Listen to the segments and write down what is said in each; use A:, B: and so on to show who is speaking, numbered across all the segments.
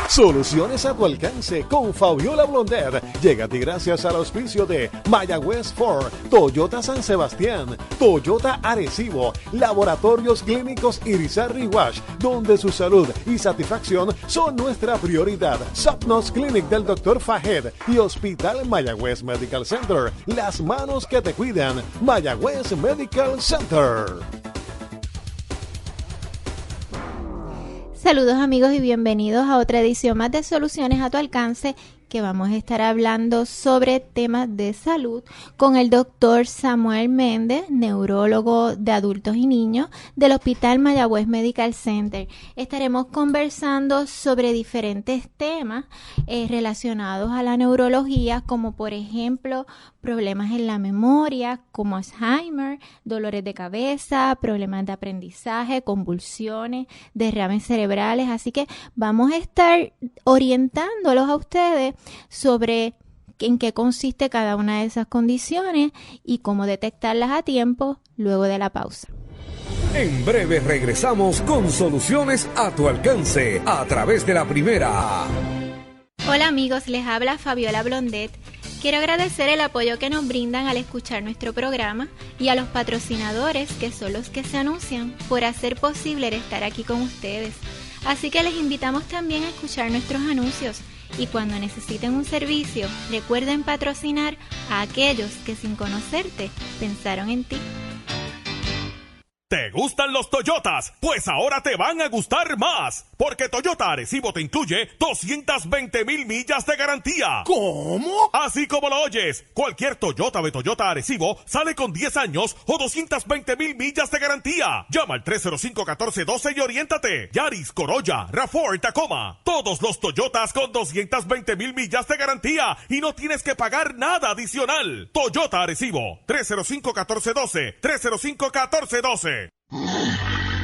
A: Soluciones a tu alcance con Fabiola Blondet. Llega a ti gracias al auspicio de Mayagüez Ford, Toyota San Sebastián, Toyota Arecibo, Laboratorios Clínicos Irizarry Wash, donde su salud y satisfacción son nuestra prioridad. Sapnos Clinic del Dr. Fahed y Hospital Mayagüez Medical Center. Las manos que te cuidan. Mayagüez Medical Center.
B: Saludos amigos y bienvenidos a otra edición más de Soluciones a tu alcance, que vamos a estar hablando sobre temas de salud con el doctor Samuel Méndez, neurólogo de adultos y niños del Hospital Mayagüez Medical Center. Estaremos conversando sobre diferentes temas relacionados a la neurología, como por ejemplo problemas en la memoria, como Alzheimer, dolores de cabeza, problemas de aprendizaje, convulsiones, derrames cerebrales. Así que vamos a estar orientándolos a ustedes sobre en qué consiste cada una de esas condiciones y cómo detectarlas a tiempo luego de la pausa.
C: En breve regresamos con Soluciones a tu alcance a través de la Primera.
B: Hola amigos, les habla Fabiola Blondet. Quiero agradecer el apoyo que nos brindan al escuchar nuestro programa y a los patrocinadores, que son los que se anuncian, por hacer posible estar aquí con ustedes. Así que les invitamos también a escuchar nuestros anuncios y cuando necesiten un servicio, recuerden patrocinar a aquellos que sin conocerte pensaron en ti.
D: ¿Te gustan los Toyotas? Pues ahora te van a gustar más, porque Toyota Arecibo te incluye 220,000 millas de garantía.
E: ¿Cómo?
D: Así como lo oyes, cualquier Toyota de Toyota Arecibo sale con 10 años o 220,000 millas de garantía. Llama al 305-1412 y oriéntate. Yaris, Corolla, RAV4, Tacoma, todos los Toyotas con 220,000 millas de garantía y no tienes que pagar nada adicional. Toyota Arecibo, 305-1412, 305-1412.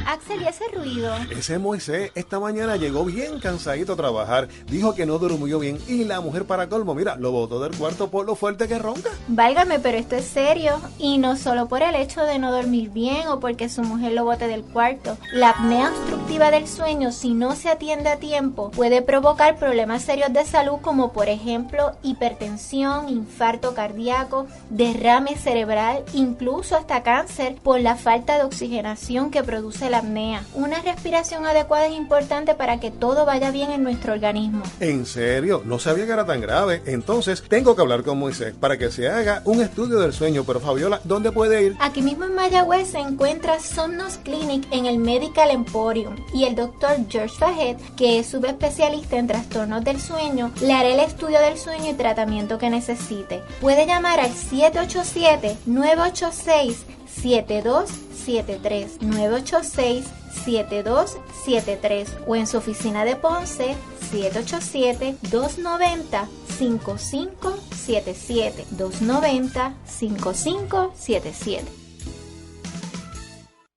B: Axel, ¿y ese ruido?
A: Ese Moisés esta mañana llegó bien cansadito a trabajar. Dijo que no durmió bien y la mujer, para colmo, mira, lo botó del cuarto por lo fuerte que ronca.
B: Válgame, pero esto es serio. Y no solo por el hecho de no dormir bien o porque su mujer lo bote del cuarto. La apnea obstructiva del sueño, si no se atiende a tiempo, puede provocar problemas serios de salud, como por ejemplo hipertensión, infarto cardíaco, derrame cerebral, incluso hasta cáncer, por la falta de oxigenación que produce la apnea. Una respiración adecuada es importante para que todo vaya bien en nuestro organismo.
A: ¿En serio? No sabía que era tan grave. Entonces tengo que hablar con Moisés para que se haga un estudio del sueño. Pero Fabiola, ¿dónde puede ir?
B: Aquí mismo en Mayagüez se encuentra Somnos Clinic en el Medical Emporium, y el doctor George Fahed, que es subespecialista en trastornos del sueño, le hará el estudio del sueño y tratamiento que necesite. Puede llamar al 787-986-7273, 986-7273, o en su oficina de Ponce, 787-290-5577, 290-5577.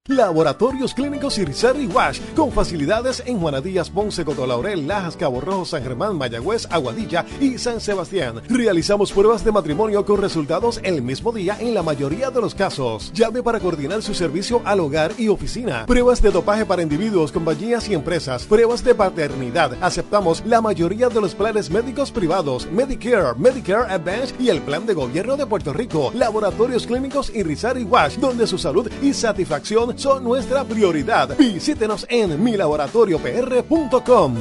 A: Laboratorios Clínicos Irizarry Wash, con facilidades en Juana Díaz, Ponce, Coto-Laurel, Lajas, Cabo Rojo, San Germán, Mayagüez, Aguadilla y San Sebastián. Realizamos pruebas de matrimonio con resultados el mismo día en la mayoría de los casos. Llame para coordinar su servicio al hogar y oficina. Pruebas de dopaje para individuos, compañías y empresas. Pruebas de paternidad. Aceptamos la mayoría de los planes médicos privados, Medicare, Medicare Advance y el Plan de Gobierno de Puerto Rico. Laboratorios Clínicos Irizarry Wash, donde su salud y satisfacción son nuestra prioridad. Visítenos en milaboratoriopr.com.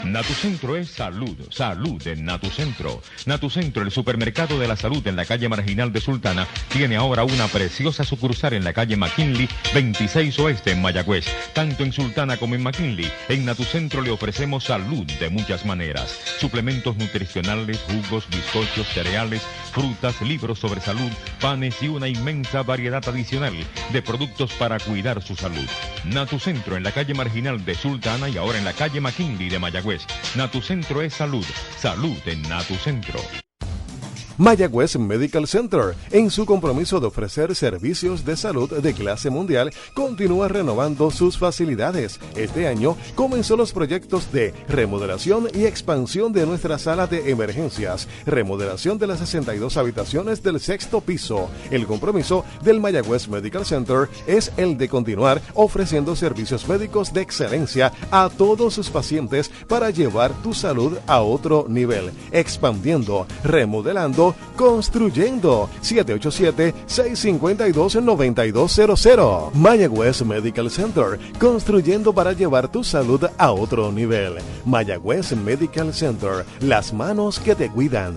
F: Natucentro es salud, salud en Natucentro. Natucentro, el supermercado de la salud en la calle Marginal de Sultana, tiene ahora una preciosa sucursal en la calle McKinley, 26 Oeste en Mayagüez. Tanto en Sultana como en McKinley, en Natucentro le ofrecemos salud de muchas maneras. Suplementos nutricionales, jugos, bizcochos, cereales, frutas, libros sobre salud, panes y una inmensa variedad adicional de productos para cuidar su salud. Natucentro en la calle Marginal de Sultana y ahora en la calle McKinley de Mayagüez. Natucentro es salud, salud en Natucentro.
A: Mayagüez Medical Center, en su compromiso de ofrecer servicios de salud de clase mundial, continúa renovando sus facilidades. Este año comenzó los proyectos de remodelación y expansión de nuestra sala de emergencias, remodelación de las 62 habitaciones del 6º piso. El compromiso del Mayagüez Medical Center es el de continuar ofreciendo servicios médicos de excelencia a todos sus pacientes para llevar tu salud a otro nivel, expandiendo, remodelando, construyendo. 787-652-9200. Mayagüez Medical Center, construyendo para llevar tu salud a otro nivel. Mayagüez Medical Center, las manos que te cuidan.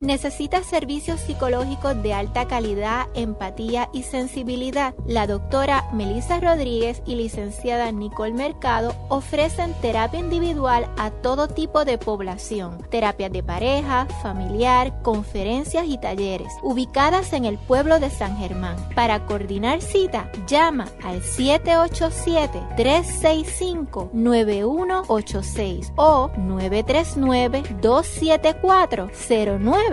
B: ¿Necesitas servicios psicológicos de alta calidad, empatía y sensibilidad? La doctora Melissa Rodríguez y licenciada Nicole Mercado ofrecen terapia individual a todo tipo de población, terapias de pareja, familiar, conferencias y talleres, ubicadas en el pueblo de San Germán. Para coordinar cita, llama al 787-365-9186 o 939-274-0905.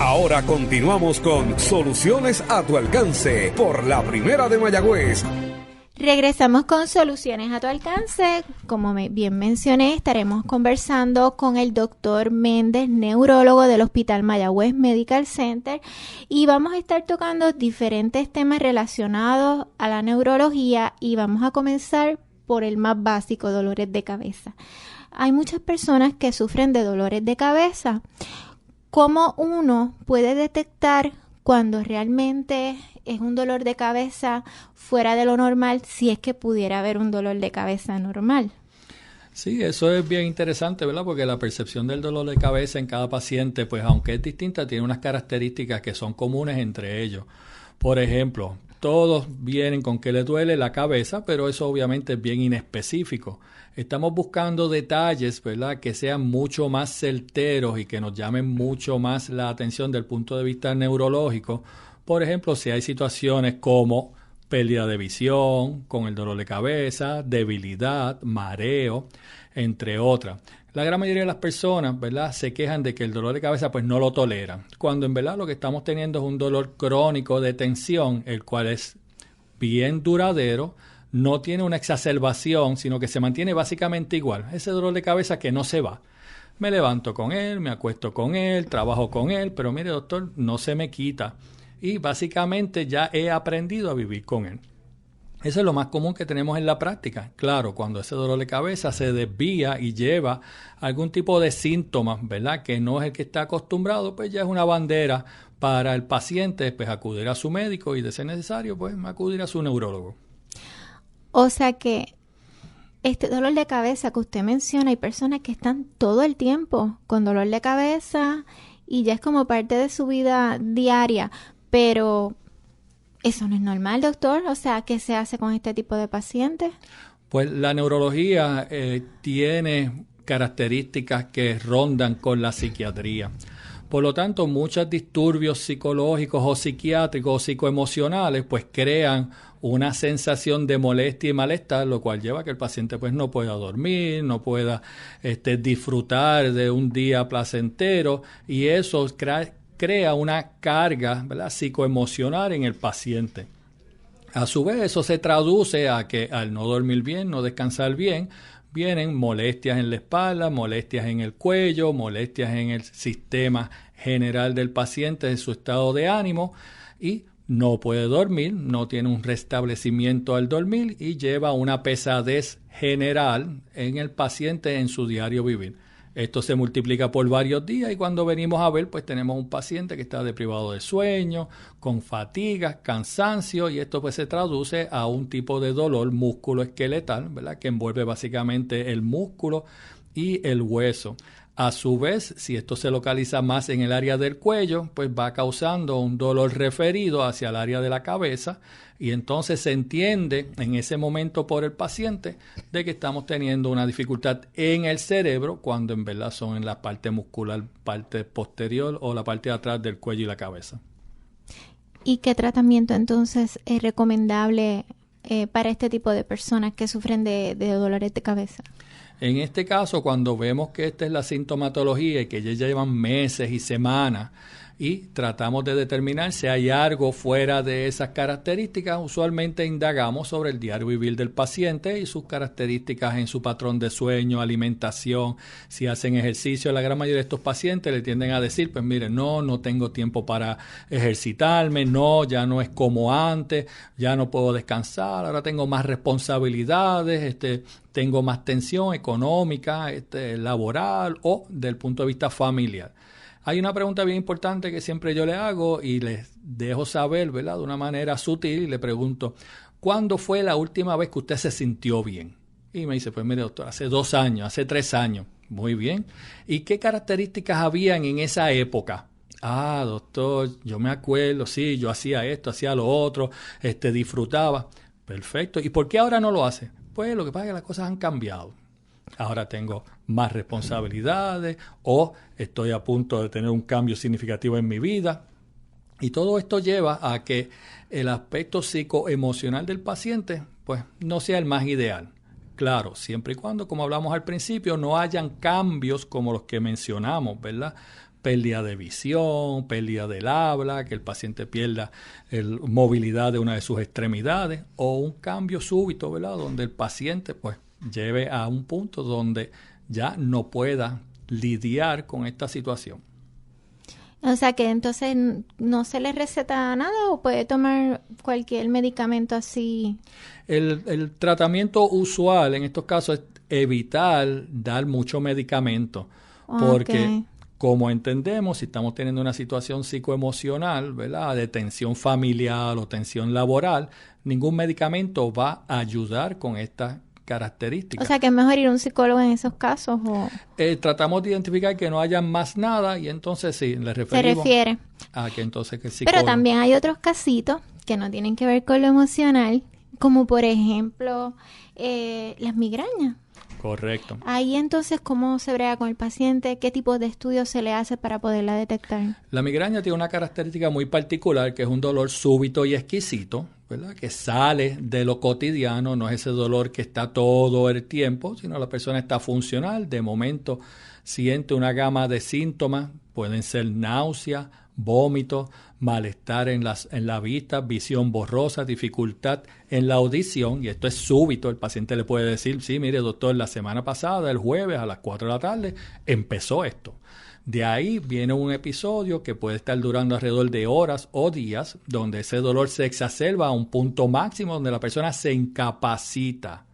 C: Ahora continuamos con Soluciones a tu alcance por la Primera de Mayagüez.
B: Regresamos con Soluciones a tu alcance. Como bien mencioné, estaremos conversando con el doctor Méndez, neurólogo del Hospital Mayagüez Medical Center, y vamos a estar tocando diferentes temas relacionados a la neurología y vamos a comenzar por el más básico, dolores de cabeza. Hay muchas personas que sufren de dolores de cabeza. ¿Cómo uno puede detectar cuando realmente es un dolor de cabeza fuera de lo normal, si es que pudiera haber un dolor de cabeza normal?
E: Sí, eso es bien interesante, ¿verdad? Porque la percepción del dolor de cabeza en cada paciente, pues aunque es distinta, tiene unas características que son comunes entre ellos. Por ejemplo, todos vienen con que les duele la cabeza, pero eso obviamente es bien inespecífico. Estamos buscando detalles, ¿verdad?, que sean mucho más certeros y que nos llamen mucho más la atención del punto de vista neurológico. Por ejemplo, si hay situaciones como pérdida de visión, con el dolor de cabeza, debilidad, mareo, entre otras. La gran mayoría de las personas, ¿verdad?, se quejan de que el dolor de cabeza pues no lo toleran, cuando en verdad lo que estamos teniendo es un dolor crónico de tensión, el cual es bien duradero, no tiene una exacerbación, sino que se mantiene básicamente igual. Ese dolor de cabeza que no se va. Me levanto con él, me acuesto con él, trabajo con él, pero mire, doctor, no se me quita. Y básicamente ya he aprendido a vivir con él. Eso es lo más común que tenemos en la práctica. Claro, cuando ese dolor de cabeza se desvía y lleva algún tipo de síntomas, ¿verdad?, que no es el que está acostumbrado, pues ya es una bandera para el paciente, pues acudir a su médico y, de ser necesario, pues acudir a su neurólogo.
B: O sea que este dolor de cabeza que usted menciona, hay personas que están todo el tiempo con dolor de cabeza y ya es como parte de su vida diaria, pero eso no es normal, doctor. O sea, ¿qué se hace con este tipo de pacientes?
E: Pues la neurología tiene características que rondan con la psiquiatría. Por lo tanto, muchos disturbios psicológicos o psiquiátricos o psicoemocionales pues crean una sensación de molestia y malestar, lo cual lleva a que el paciente pues no pueda dormir, no pueda disfrutar de un día placentero, y eso crea una carga, ¿verdad?, psicoemocional en el paciente. A su vez, eso se traduce a que al no dormir bien, no descansar bien, vienen molestias en la espalda, molestias en el cuello, molestias en el sistema general del paciente, en su estado de ánimo, y no puede dormir, no tiene un restablecimiento al dormir y lleva una pesadez general en el paciente en su diario vivir. Esto se multiplica por varios días y cuando venimos a ver, pues tenemos un paciente que está deprivado de sueño, con fatiga, cansancio, y esto pues se traduce a un tipo de dolor músculo-esqueletal, ¿verdad?, que envuelve básicamente el músculo y el hueso. A su vez, si esto se localiza más en el área del cuello, pues va causando un dolor referido hacia el área de la cabeza, y entonces se entiende en ese momento por el paciente de que estamos teniendo una dificultad en el cerebro, cuando en verdad son en la parte muscular, parte posterior o la parte de atrás del cuello y la cabeza.
B: ¿Y qué tratamiento entonces es recomendable para este tipo de personas que sufren de dolores de cabeza?
E: En este caso, cuando vemos que esta es la sintomatología y que ya llevan meses y semanas y tratamos de determinar si hay algo fuera de esas características, usualmente indagamos sobre el diario vivir del paciente y sus características en su patrón de sueño, alimentación, si hacen ejercicio. La gran mayoría de estos pacientes le tienden a decir, pues mire, no tengo tiempo para ejercitarme, ya no es como antes, ya no puedo descansar, ahora tengo más responsabilidades, tengo más tensión económica, laboral o del punto de vista familiar. Hay una pregunta bien importante que siempre yo le hago y les dejo saber, ¿verdad?, de una manera sutil, y le pregunto, ¿cuándo fue la última vez que usted se sintió bien? Y me dice, pues mire, doctor, hace 2 años, hace 3 años. Muy bien. ¿Y qué características habían en esa época? Ah, doctor, yo me acuerdo, sí, yo hacía esto, hacía lo otro, disfrutaba. Perfecto. ¿Y por qué ahora no lo hace? Pues lo que pasa es que las cosas han cambiado. Ahora tengo más responsabilidades o estoy a punto de tener un cambio significativo en mi vida. Y todo esto lleva a que el aspecto psicoemocional del paciente pues no sea el más ideal. Claro, siempre y cuando, como hablamos al principio, no hayan cambios como los que mencionamos, ¿verdad? Pérdida de visión, pérdida del habla, que el paciente pierda movilidad de una de sus extremidades o un cambio súbito, ¿verdad?, donde el paciente pues lleve a un punto donde ya no pueda lidiar con esta situación.
B: O sea que entonces no se le receta nada o puede tomar cualquier medicamento así.
E: El tratamiento usual en estos casos es evitar dar mucho medicamento, porque como entendemos, si estamos teniendo una situación psicoemocional, ¿verdad?, de tensión familiar o tensión laboral, ningún medicamento va a ayudar con esta características.
B: O sea, que es mejor ir a un psicólogo en esos casos.
E: Tratamos de identificar que no haya más nada y entonces sí, le referimos.
B: Se refiere
E: a que entonces que el psicólogo.
B: Pero también hay otros casitos que no tienen que ver con lo emocional, como por ejemplo las migrañas.
E: Correcto.
B: Ahí entonces, ¿cómo se brega con el paciente? ¿Qué tipo de estudios se le hace para poderla detectar?
E: La migraña tiene una característica muy particular, que es un dolor súbito y exquisito, ¿verdad?, que sale de lo cotidiano, no es ese dolor que está todo el tiempo, sino la persona está funcional, de momento siente una gama de síntomas, pueden ser náusea, vómito, malestar en la vista, visión borrosa, dificultad en la audición, y esto es súbito. El paciente le puede decir, sí, mire doctor, la semana pasada, el jueves a las 4 de la tarde, empezó esto. De ahí viene un episodio que puede estar durando alrededor de horas o días, donde ese dolor se exacerba a un punto máximo, donde la persona se incapacita.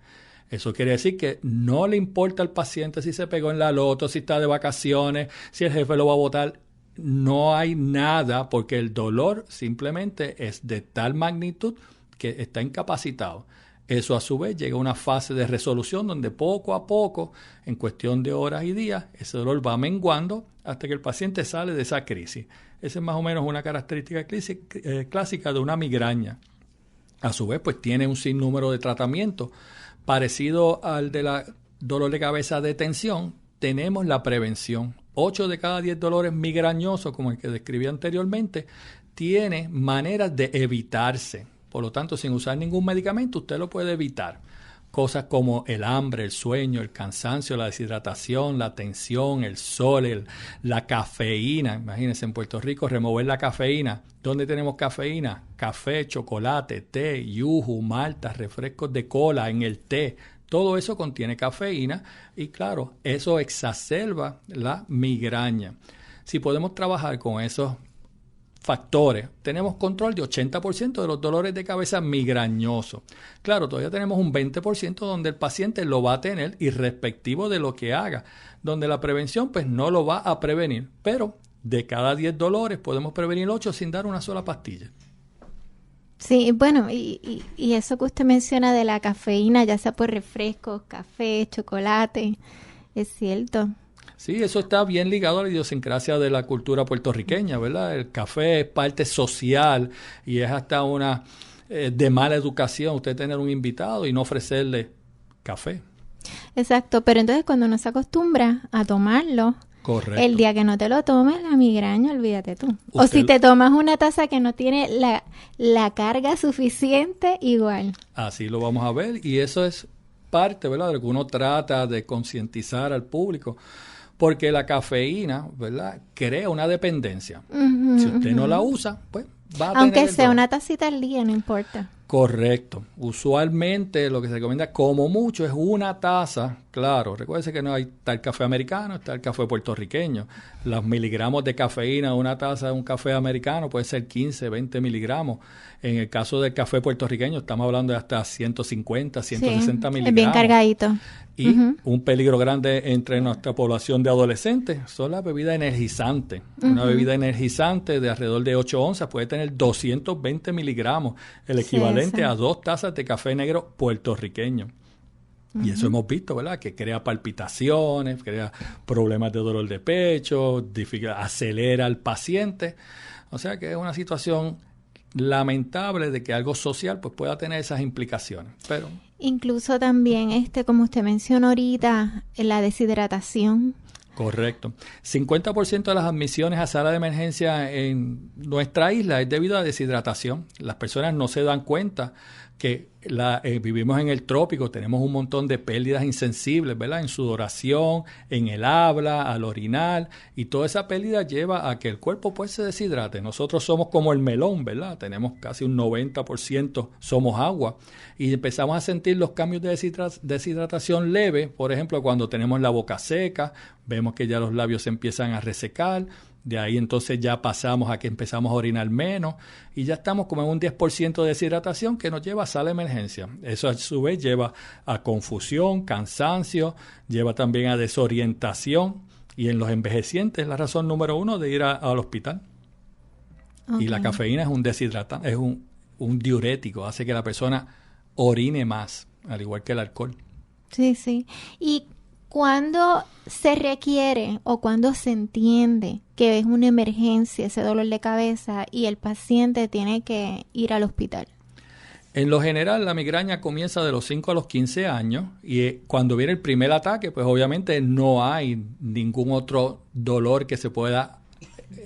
E: Eso quiere decir que no le importa al paciente si se pegó en la loto, si está de vacaciones, si el jefe lo va a botar. No hay nada, porque el dolor simplemente es de tal magnitud que está incapacitado. Eso a su vez llega a una fase de resolución donde poco a poco, en cuestión de horas y días, ese dolor va menguando hasta que el paciente sale de esa crisis. Esa es más o menos una característica clásica de una migraña. A su vez, pues tiene un sinnúmero de tratamientos. Parecido al de la dolor de cabeza de tensión, tenemos la prevención. 8 de cada 10 dolores migrañosos, como el que describí anteriormente, tiene maneras de evitarse. Por lo tanto, sin usar ningún medicamento, usted lo puede evitar. Cosas como el hambre, el sueño, el cansancio, la deshidratación, la tensión, el sol, la cafeína. Imagínense, en Puerto Rico, remover la cafeína. ¿Dónde tenemos cafeína? Café, chocolate, té, yuju, maltas, refrescos de cola, en el té. Todo eso contiene cafeína y, claro, eso exacerba la migraña. Si podemos trabajar con esos factores, tenemos control de 80% de los dolores de cabeza migrañosos. Claro, todavía tenemos un 20% donde el paciente lo va a tener irrespectivo de lo que haga, donde la prevención pues no lo va a prevenir, pero de cada 10 dolores podemos prevenir 8 sin dar una sola pastilla.
B: Sí, bueno, y eso que usted menciona de la cafeína, ya sea por refrescos, café, chocolate, es cierto.
E: Sí, eso está bien ligado a la idiosincrasia de la cultura puertorriqueña, ¿verdad? El café es parte social y es hasta una de mala educación usted tener un invitado y no ofrecerle café.
B: Exacto, pero entonces cuando uno se acostumbra a tomarlo,
E: correcto,
B: el día que no te lo tomes, la migraña, olvídate tú. O si te tomas una taza que no tiene la carga suficiente, igual.
E: Así lo vamos a ver y eso es parte, ¿verdad?, de lo que uno trata de concientizar al público, porque la cafeína, ¿verdad?, crea una dependencia. Si usted no la usa, pues va a tener
B: aunque
E: el
B: sea
E: dolor.
B: una tacita al día, no importa.
E: Correcto. Usualmente lo que se recomienda como mucho es una taza. Claro, recuérdese que no hay tal café americano, está el café puertorriqueño. Los miligramos de cafeína de una taza de un café americano puede ser 15, 20 miligramos. En el caso del café puertorriqueño estamos hablando de hasta 150, 160 miligramos.
B: Es bien cargadito.
E: Y un peligro grande entre nuestra población de adolescentes son las bebidas energizantes. Una bebida energizante de alrededor de 8 onzas puede tener 220 miligramos, el equivalente a 2 tazas de café negro puertorriqueño. Y eso hemos visto, ¿verdad?, que crea palpitaciones, crea problemas de dolor de pecho, acelera al paciente. O sea que es una situación lamentable de que algo social pues pueda tener esas implicaciones. Pero
B: incluso también, como usted mencionó ahorita, la deshidratación.
E: Correcto. 50% de las admisiones a sala de emergencia en nuestra isla es debido a deshidratación. Las personas no se dan cuenta que vivimos en el trópico, tenemos un montón de pérdidas insensibles, ¿verdad?, en sudoración, en el habla, al orinar, y toda esa pérdida lleva a que el cuerpo pues se deshidrate. Nosotros somos como el melón, ¿verdad? Tenemos casi un 90% somos agua, y empezamos a sentir los cambios de deshidratación leve, por ejemplo, cuando tenemos la boca seca, vemos que ya los labios se empiezan a resecar. De ahí entonces ya pasamos a que empezamos a orinar menos y ya estamos como en un 10% de deshidratación que nos lleva a sala de emergencia. Eso a su vez lleva a confusión, cansancio, lleva también a desorientación y en los envejecientes es la razón número 1 de ir al hospital. Okay. Y la cafeína es un deshidratante, es un diurético, hace que la persona orine más, al igual que el alcohol.
B: Sí, sí. Y ¿cuándo se requiere o cuándo se entiende que es una emergencia ese dolor de cabeza y el paciente tiene que ir al hospital?
E: En lo general, la migraña comienza de los 5 a los 15 años y cuando viene el primer ataque, pues obviamente no hay ningún otro dolor que se pueda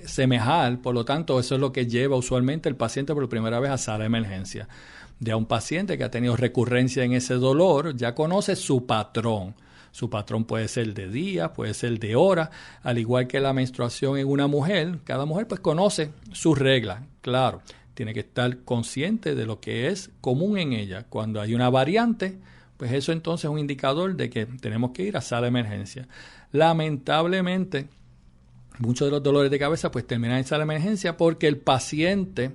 E: semejar. Por lo tanto, eso es lo que lleva usualmente el paciente por primera vez a sala de emergencia. Ya un paciente que ha tenido recurrencia en ese dolor ya conoce su patrón. Su patrón puede ser de días, puede ser de horas, al igual que la menstruación en una mujer. Cada mujer pues conoce sus reglas, claro. Tiene que estar consciente de lo que es común en ella. Cuando hay una variante, pues eso entonces es un indicador de que tenemos que ir a sala de emergencia. Lamentablemente, muchos de los dolores de cabeza pues terminan en sala de emergencia porque el paciente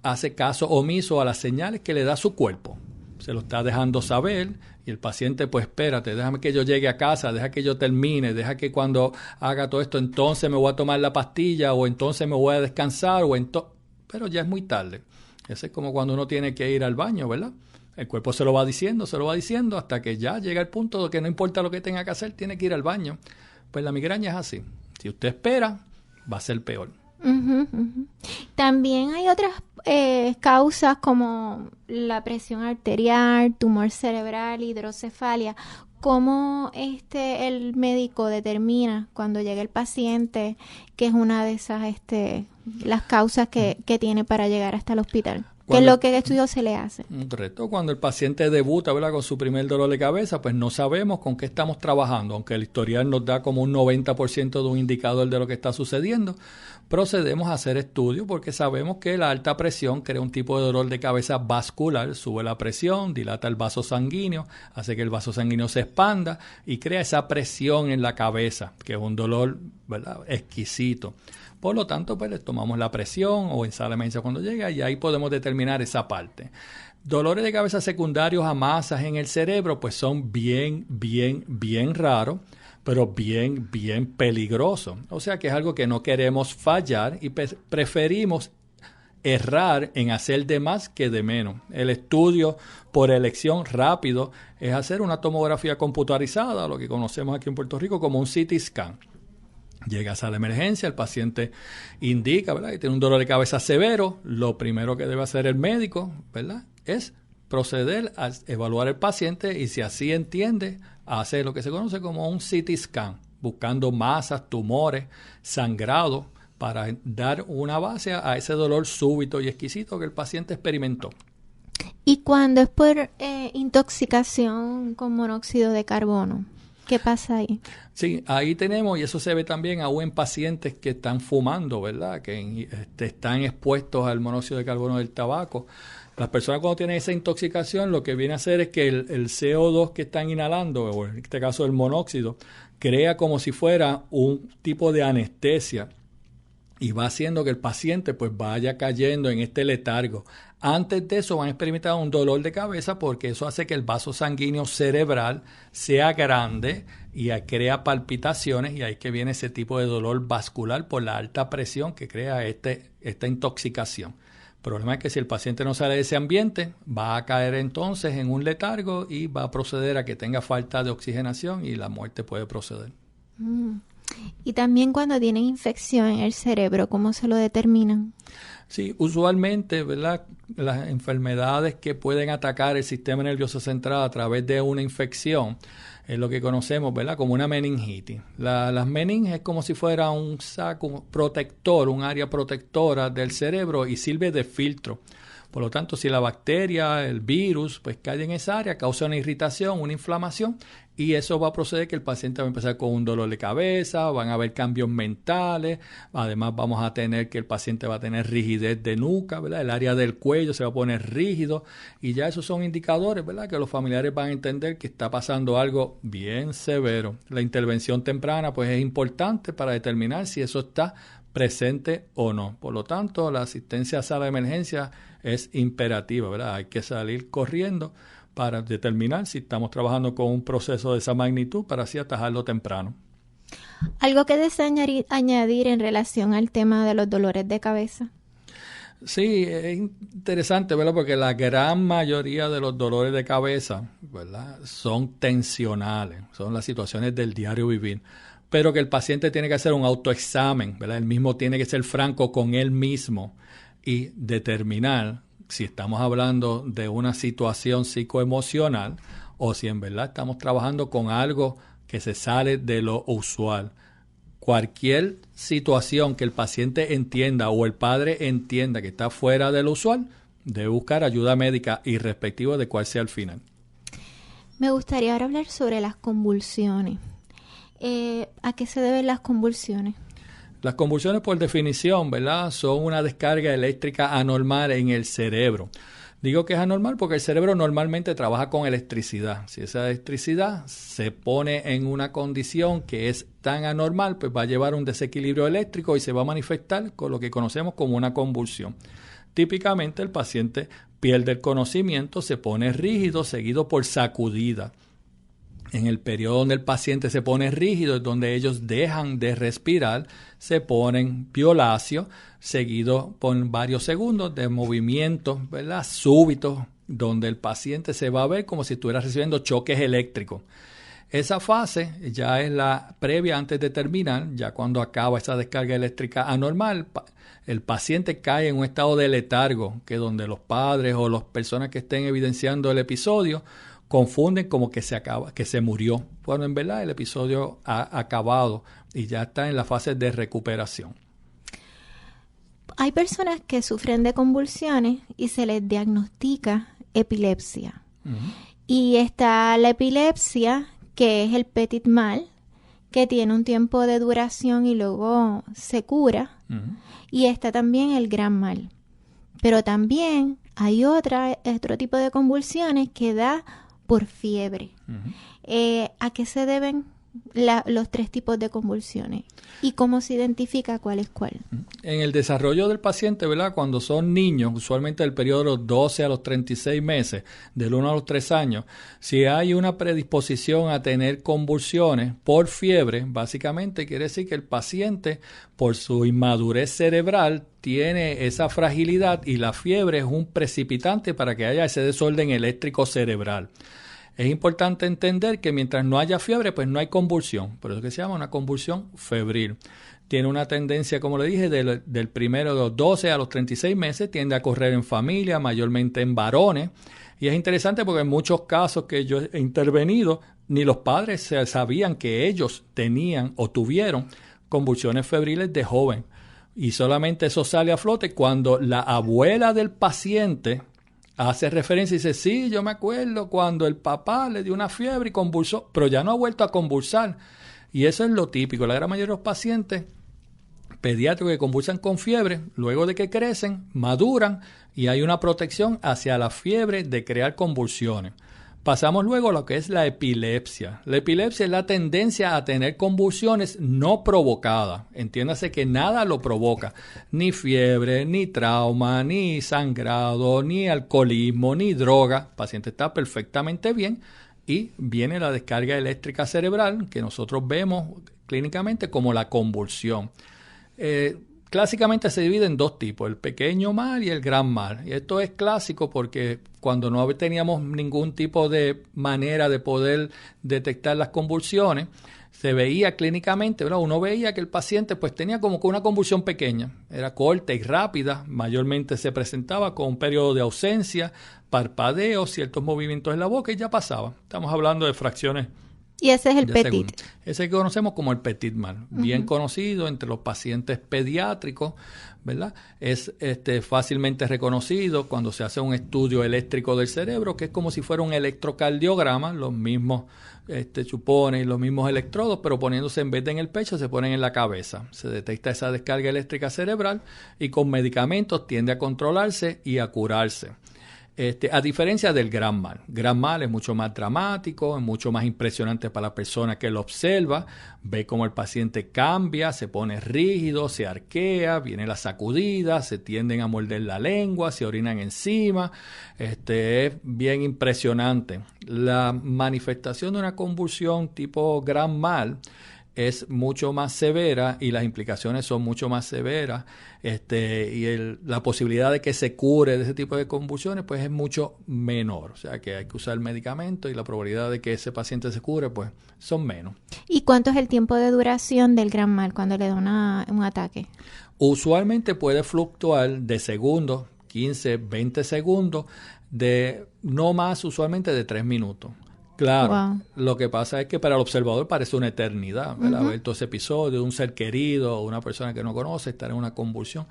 E: hace caso omiso a las señales que le da su cuerpo. Se lo está dejando saber y el paciente, pues espérate, déjame que yo llegue a casa, deja que yo termine, deja que cuando haga todo esto, entonces me voy a tomar la pastilla o entonces me voy a descansar pero ya es muy tarde. Eso es como cuando uno tiene que ir al baño, ¿verdad? El cuerpo se lo va diciendo hasta que ya llega el punto de que no importa lo que tenga que hacer, tiene que ir al baño. Pues la migraña es así. Si usted espera, va a ser peor.
B: También hay otras causas como la presión arterial, tumor cerebral, hidrocefalia. ¿Cómo el médico determina cuando llega el paciente que es una de esas las causas que tiene para llegar hasta el hospital? ¿Qué es lo que estudio se le hace?
E: Correcto. Cuando el paciente debuta, ¿verdad?, con su primer dolor de cabeza, pues no sabemos con qué estamos trabajando. Aunque el historial nos da como un 90% de un indicador de lo que está sucediendo, procedemos a hacer estudios porque sabemos que la alta presión crea un tipo de dolor de cabeza vascular, sube la presión, dilata el vaso sanguíneo, hace que el vaso sanguíneo se expanda y crea esa presión en la cabeza, que es un dolor, ¿verdad?, exquisito. Por lo tanto, pues le tomamos la presión o en sala de emergencia cuando llega y ahí podemos determinar esa parte. Dolores de cabeza secundarios a masas en el cerebro, pues son bien raros, pero bien peligrosos. O sea que es algo que no queremos fallar y preferimos errar en hacer de más que de menos. El estudio por elección rápido es hacer una tomografía computarizada, lo que conocemos aquí en Puerto Rico como un CT scan. Llega a sala de emergencia, el paciente indica, ¿verdad?, que tiene un dolor de cabeza severo. Lo primero que debe hacer el médico, ¿verdad?, es proceder a evaluar el paciente y si así entiende, hace lo que se conoce como un CT scan, buscando masas, tumores, sangrado, para dar una base a ese dolor súbito y exquisito que el paciente experimentó.
B: ¿Y cuando es por intoxicación con monóxido de carbono? ¿Qué pasa ahí?
E: Sí, ahí tenemos, y eso se ve también aún en pacientes que están fumando, ¿verdad? Que están expuestos al monóxido de carbono del tabaco. Las personas cuando tienen esa intoxicación, lo que viene a hacer es que el CO2 que están inhalando, o en este caso el monóxido, crea como si fuera un tipo de anestesia y va haciendo que el paciente pues vaya cayendo en este letargo. Antes de eso van a experimentar un dolor de cabeza porque eso hace que el vaso sanguíneo cerebral sea grande y crea palpitaciones, y ahí que viene ese tipo de dolor vascular por la alta presión que crea esta intoxicación. El problema es que si el paciente no sale de ese ambiente, va a caer entonces en un letargo y va a proceder a que tenga falta de oxigenación y la muerte puede proceder.
B: Y también cuando tienen infección en el cerebro, ¿cómo se lo determinan?
E: Sí, usualmente, ¿verdad? Las enfermedades que pueden atacar el sistema nervioso central a través de una infección es lo que conocemos, ¿verdad?, como una meningitis. Las meninges es como si fuera un saco protector, un área protectora del cerebro y sirve de filtro. Por lo tanto, si la bacteria, el virus, pues cae en esa área, causa una irritación, una inflamación, y eso va a proceder que el paciente va a empezar con un dolor de cabeza, van a haber cambios mentales, además vamos a tener que el paciente va a tener rigidez de nuca, ¿verdad? El área del cuello se va a poner rígido, y ya esos son indicadores, ¿verdad?, que los familiares van a entender que está pasando algo bien severo. La intervención temprana pues es importante para determinar si eso está presente o no. Por lo tanto, la asistencia a sala de emergencia es imperativa, ¿verdad? Hay que salir corriendo para determinar si estamos trabajando con un proceso de esa magnitud para así atajarlo temprano.
B: ¿Algo que desea añadir en relación al tema de los dolores de cabeza?
E: Sí, es interesante, ¿verdad? Porque la gran mayoría de los dolores de cabeza, ¿verdad?, son tensionales, son las situaciones del diario vivir. Pero que el paciente tiene que hacer un autoexamen, ¿verdad? Él mismo tiene que ser franco con él mismo y determinar si estamos hablando de una situación psicoemocional o si en verdad estamos trabajando con algo que se sale de lo usual. Cualquier situación que el paciente entienda o el padre entienda que está fuera de lo usual, debe buscar ayuda médica irrespectivo de cuál sea el final.
B: Me gustaría ahora hablar sobre las convulsiones. ¿A qué se deben las convulsiones?
E: Las convulsiones, por definición, ¿verdad?, son una descarga eléctrica anormal en el cerebro. Digo que es anormal porque el cerebro normalmente trabaja con electricidad. Si esa electricidad se pone en una condición que es tan anormal, pues va a llevar un desequilibrio eléctrico y se va a manifestar con lo que conocemos como una convulsión. Típicamente el paciente pierde el conocimiento, se pone rígido, seguido por sacudida. En el periodo donde el paciente se pone rígido, es donde ellos dejan de respirar, se ponen violáceos, seguido por varios segundos de movimientos, ¿verdad?, súbitos, donde el paciente se va a ver como si estuviera recibiendo choques eléctricos. Esa fase ya es la previa antes de terminar, ya cuando acaba esa descarga eléctrica anormal, el paciente cae en un estado de letargo, que donde los padres o las personas que estén evidenciando el episodio confunden como que se murió, cuando en verdad el episodio ha acabado y ya está en la fase de recuperación.
B: Hay personas que sufren de convulsiones y se les diagnostica epilepsia. Uh-huh. Y está la epilepsia, que es el petit mal, que tiene un tiempo de duración y luego se cura. Uh-huh. Y está también el gran mal. Pero también hay otro tipo de convulsiones que da por fiebre. Uh-huh. ¿A qué se deben los tres tipos de convulsiones? ¿Y cómo se identifica cuál es cuál?
E: En el desarrollo del paciente, ¿verdad?, cuando son niños, usualmente del periodo de los 12 a los 36 meses, del 1 a los 3 años, si hay una predisposición a tener convulsiones por fiebre, básicamente quiere decir que el paciente, por su inmadurez cerebral, tiene esa fragilidad y la fiebre es un precipitante para que haya ese desorden eléctrico cerebral. Es importante entender que mientras no haya fiebre, pues no hay convulsión. Por eso que se llama una convulsión febril. Tiene una tendencia, como le dije, del primero de los 12 a los 36 meses, tiende a correr en familia, mayormente en varones. Y es interesante porque en muchos casos que yo he intervenido, ni los padres sabían que ellos tenían o tuvieron convulsiones febriles de joven. Y solamente eso sale a flote cuando la abuela del paciente hace referencia y dice, sí, yo me acuerdo cuando el papá le dio una fiebre y convulsó, pero ya no ha vuelto a convulsar. Y eso es lo típico. La gran mayoría de los pacientes pediátricos que convulsan con fiebre, luego de que crecen, maduran y hay una protección hacia la fiebre de crear convulsiones. Pasamos luego a lo que es la epilepsia. La epilepsia es la tendencia a tener convulsiones no provocadas. Entiéndase que nada lo provoca. Ni fiebre, ni trauma, ni sangrado, ni alcoholismo, ni droga. El paciente está perfectamente bien y viene la descarga eléctrica cerebral que nosotros vemos clínicamente como la convulsión. Clásicamente se divide en dos tipos, el pequeño mal y el gran mal. Y esto es clásico porque cuando no teníamos ningún tipo de manera de poder detectar las convulsiones, se veía clínicamente, ¿verdad? Uno veía que el paciente pues tenía como que una convulsión pequeña, era corta y rápida, mayormente se presentaba con un periodo de ausencia, parpadeo, ciertos movimientos en la boca y ya pasaba. Estamos hablando de fracciones.
B: Y ese es el petit.
E: Segundo. Ese que conocemos como el petit mal, bien conocido entre los pacientes pediátricos, ¿verdad? Es fácilmente reconocido cuando se hace un estudio eléctrico del cerebro, que es como si fuera un electrocardiograma, los mismos chupones, los mismos electrodos, pero poniéndose en vez de en el pecho, se ponen en la cabeza. Se detecta esa descarga eléctrica cerebral y con medicamentos tiende a controlarse y a curarse. A diferencia del gran mal. Gran mal es mucho más dramático, es mucho más impresionante para la persona que lo observa, ve cómo el paciente cambia, se pone rígido, se arquea, viene la sacudida, se tienden a morder la lengua, se orinan encima, es bien impresionante. La manifestación de una convulsión tipo gran mal es mucho más severa y las implicaciones son mucho más severas la posibilidad de que se cure de ese tipo de convulsiones pues es mucho menor, o sea que hay que usar medicamentos y la probabilidad de que ese paciente se cure pues son menos.
B: ¿Y cuánto es el tiempo de duración del gran mal cuando le da un ataque?
E: Usualmente puede fluctuar de segundos, 15, 20 segundos, de no más usualmente de 3 minutos. Claro, wow. Lo que pasa es que para el observador parece una eternidad, ¿verdad? Ver todo ese episodio de un ser querido o una persona que no conoce estar en una convulsión.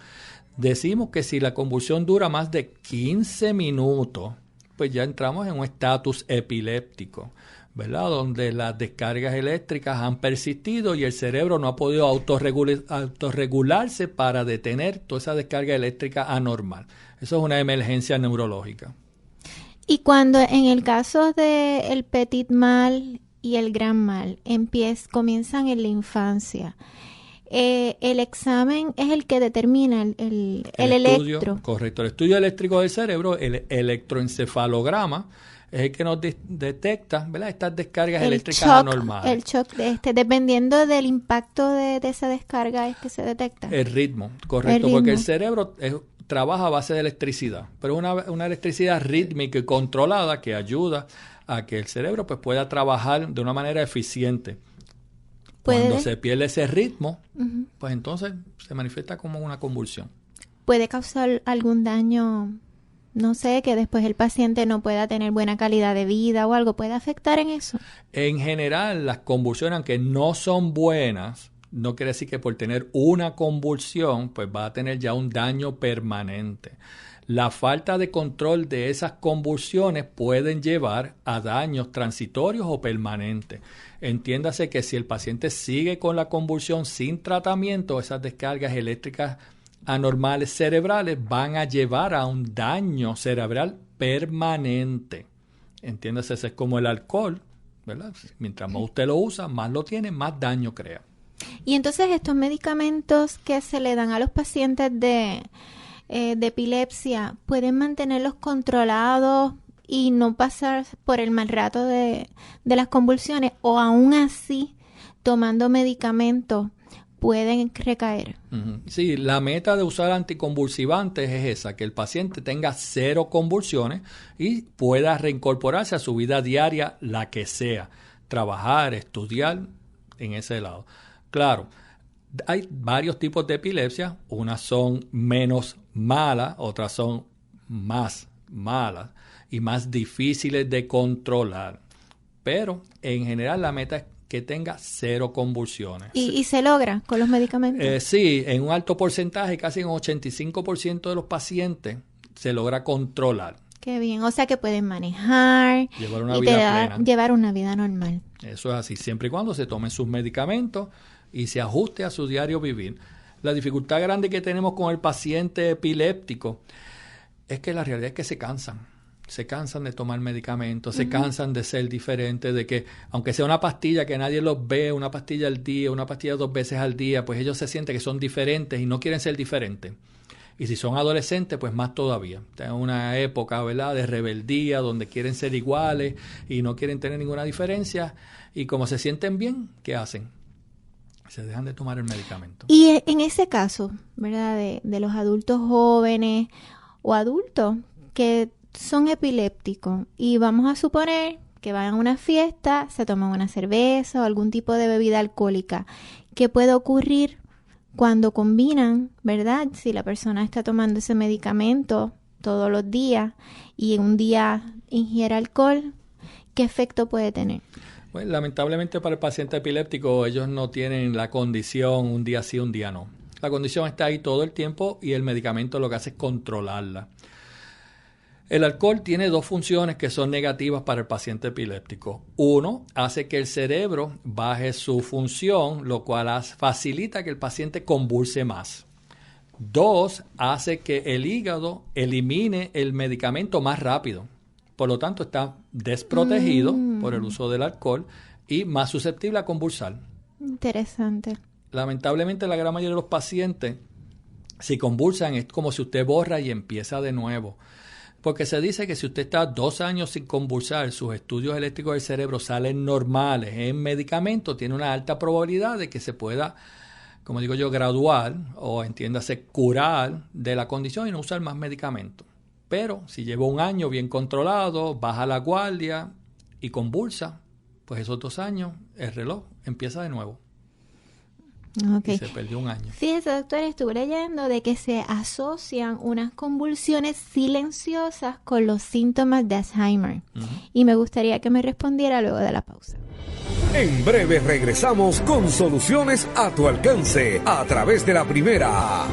E: Decimos que si la convulsión dura más de 15 minutos, pues ya entramos en un estatus epiléptico, ¿verdad? Donde las descargas eléctricas han persistido y el cerebro no ha podido autorregularse para detener toda esa descarga eléctrica anormal. Eso es una emergencia neurológica.
B: Y cuando en el caso del petit mal y el gran mal comienzan en la infancia, el examen es el que determina el
E: estudio,
B: electro.
E: Correcto, el estudio eléctrico del cerebro, el electroencefalograma, es el que nos detecta, ¿verdad?, estas descargas eléctricas anormales.
B: El shock, dependiendo del impacto de esa descarga es que se detecta.
E: El ritmo, correcto, porque el cerebro trabaja a base de electricidad, pero una electricidad rítmica y controlada que ayuda a que el cerebro pues pueda trabajar de una manera eficiente. Cuando se pierde ese ritmo, pues entonces se manifiesta como una convulsión.
B: ¿Puede causar algún daño, no sé, que después el paciente no pueda tener buena calidad de vida o algo? ¿Puede afectar en eso?
E: En general, las convulsiones, aunque no son buenas, no quiere decir que por tener una convulsión, pues va a tener ya un daño permanente. La falta de control de esas convulsiones pueden llevar a daños transitorios o permanentes. Entiéndase que si el paciente sigue con la convulsión sin tratamiento, esas descargas eléctricas anormales cerebrales van a llevar a un daño cerebral permanente. Entiéndase, eso es como el alcohol, ¿verdad? Mientras más usted lo usa, más lo tiene, más daño crea.
B: Y entonces estos medicamentos que se le dan a los pacientes de epilepsia, ¿pueden mantenerlos controlados y no pasar por el mal rato de las convulsiones? ¿O aún así, tomando medicamentos, pueden recaer?
E: Sí, la meta de usar anticonvulsivantes es esa, que el paciente tenga 0 convulsiones y pueda reincorporarse a su vida diaria, la que sea, trabajar, estudiar en ese lado. Claro, hay varios tipos de epilepsia, unas son menos malas, otras son más malas y más difíciles de controlar, pero en general la meta es que tenga 0 convulsiones.
B: ¿Y se logra con los medicamentos?
E: Sí, en un alto porcentaje, casi en un 85% de los pacientes se logra controlar.
B: Qué bien, o sea que pueden manejar
E: llevar una
B: y
E: vida plena.
B: Llevar una vida normal.
E: Eso es así, siempre y cuando se tomen sus medicamentos y se ajuste a su diario vivir. La dificultad grande que tenemos con el paciente epiléptico es que la realidad es que se cansan de tomar medicamentos, se cansan de ser diferentes, de que aunque sea una pastilla que nadie los ve, una pastilla al día, una pastilla 2 veces al día, pues ellos se sienten que son diferentes y no quieren ser diferentes. Y si son adolescentes, pues más todavía. Están en una época, ¿verdad?, de rebeldía, donde quieren ser iguales y no quieren tener ninguna diferencia. Y como se sienten bien, ¿qué hacen? Se dejan de tomar el medicamento.
B: Y en ese caso, ¿verdad?, de los adultos jóvenes o adultos que son epilépticos y vamos a suponer que van a una fiesta, se toman una cerveza o algún tipo de bebida alcohólica, ¿qué puede ocurrir cuando combinan, verdad? Si la persona está tomando ese medicamento todos los días y un día ingiere alcohol, ¿qué efecto puede tener?
E: Pues lamentablemente para el paciente epiléptico ellos no tienen la condición un día sí, un día no. La condición está ahí todo el tiempo y el medicamento lo que hace es controlarla. El alcohol tiene 2 funciones que son negativas para el paciente epiléptico. 1, hace que el cerebro baje su función, lo cual facilita que el paciente convulse más. 2, hace que el hígado elimine el medicamento más rápido. Por lo tanto, está desprotegido por el uso del alcohol y más susceptible a convulsar.
B: Interesante.
E: Lamentablemente, la gran mayoría de los pacientes, si convulsan, es como si usted borra y empieza de nuevo. Porque se dice que si usted está 2 años sin convulsar, sus estudios eléctricos del cerebro salen normales en medicamento, tiene una alta probabilidad de que se pueda, como digo yo, graduar o entiéndase curar de la condición y no usar más medicamentos. Pero si lleva 1 año bien controlado, baja la guardia y convulsa, pues esos 2 años el reloj empieza de nuevo.
B: Okay.
E: Y se perdió 1 año.
B: Fíjese, doctor, estuve leyendo de que se asocian unas convulsiones silenciosas con los síntomas de Alzheimer. Y me gustaría que me respondiera luego de la pausa.
C: En breve regresamos con soluciones a tu alcance a través de la primera.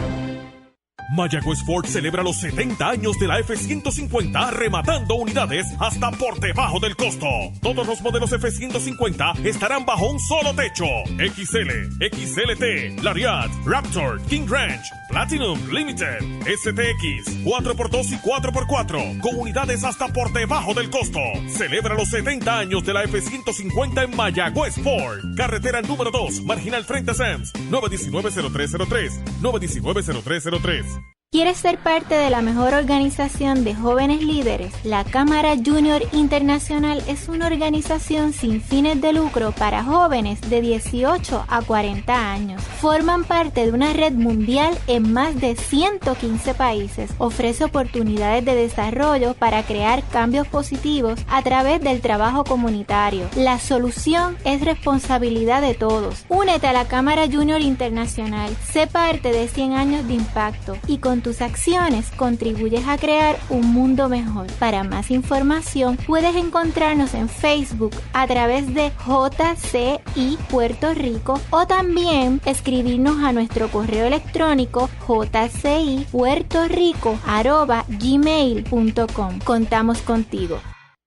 D: Mayagüez Ford celebra los 70 años de la F-150 rematando unidades hasta por debajo del costo. Todos los modelos F-150 estarán bajo un solo techo. XL, XLT, Lariat, Raptor, King Ranch, Platinum, Limited, STX, 4x2 y 4x4 con unidades hasta por debajo del costo. Celebra los 70 años de la F-150 en Mayagüez Ford. Carretera número 2, marginal frente a Sams, 919-0303, 919-0303.
B: ¿Quieres ser parte de la mejor organización de jóvenes líderes? La Cámara Junior Internacional es una organización sin fines de lucro para jóvenes de 18 a 40 años. Forman parte de una red mundial en más de 115 países. Ofrece oportunidades de desarrollo para crear cambios positivos a través del trabajo comunitario. La solución es responsabilidad de todos. Únete a la Cámara Junior Internacional. Sé parte de 100 años de impacto y con tus acciones contribuyes a crear un mundo mejor. Para más información puedes encontrarnos en Facebook a través de JCI Puerto Rico o también escribirnos a nuestro correo electrónico jcipuertorico@gmail.com. Contamos contigo.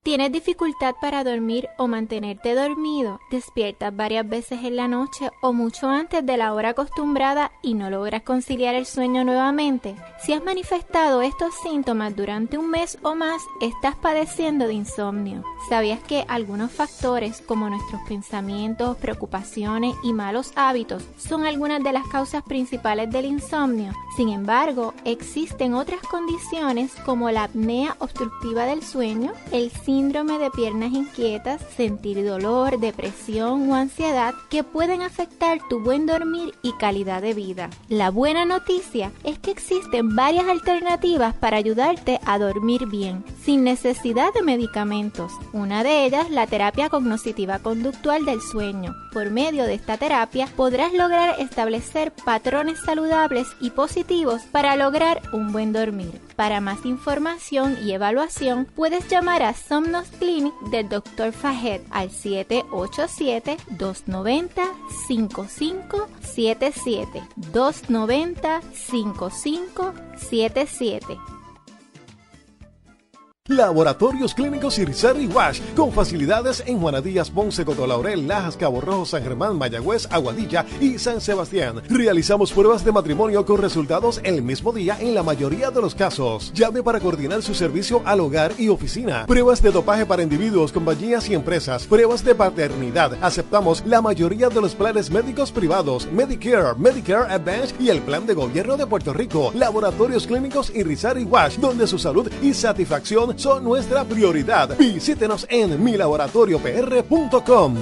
B: ¿Tienes dificultad para dormir o mantenerte dormido? ¿Despiertas varias veces en la noche o mucho antes de la hora acostumbrada y no logras conciliar el sueño nuevamente? Si has manifestado estos síntomas durante 1 mes o más, estás padeciendo de insomnio. ¿Sabías que algunos factores como nuestros pensamientos, preocupaciones y malos hábitos son algunas de las causas principales del insomnio? Sin embargo, existen otras condiciones como la apnea obstructiva del sueño, el síndrome de piernas inquietas, sentir dolor, depresión o ansiedad que pueden afectar tu buen dormir y calidad de vida. La buena noticia es que existen varias alternativas para ayudarte a dormir bien, sin necesidad de medicamentos. Una de ellas, la terapia cognitiva conductual del sueño. Por medio de esta terapia podrás lograr establecer patrones saludables y positivos para lograr un buen dormir. Para más información y evaluación, puedes llamar a Somnos Clinic del Dr. Fahed al 787-290-5577. 290-5577.
A: Laboratorios Clínicos Irizarry Wash, con facilidades en Juana Díaz, Ponce, Cotolaurel, Lajas, Cabo Rojo, San Germán, Mayagüez, Aguadilla y San Sebastián. Realizamos pruebas de matrimonio con resultados el mismo día en la mayoría de los casos. Llame para coordinar su servicio al hogar y oficina. Pruebas de dopaje para individuos, compañías y empresas. Pruebas de paternidad. Aceptamos la mayoría de los planes médicos privados, Medicare, Medicare Advantage y el Plan de Gobierno de Puerto Rico. Laboratorios Clínicos Irizarry Wash, donde su salud y satisfacción son nuestra prioridad. Visítenos en milaboratoriopr.com.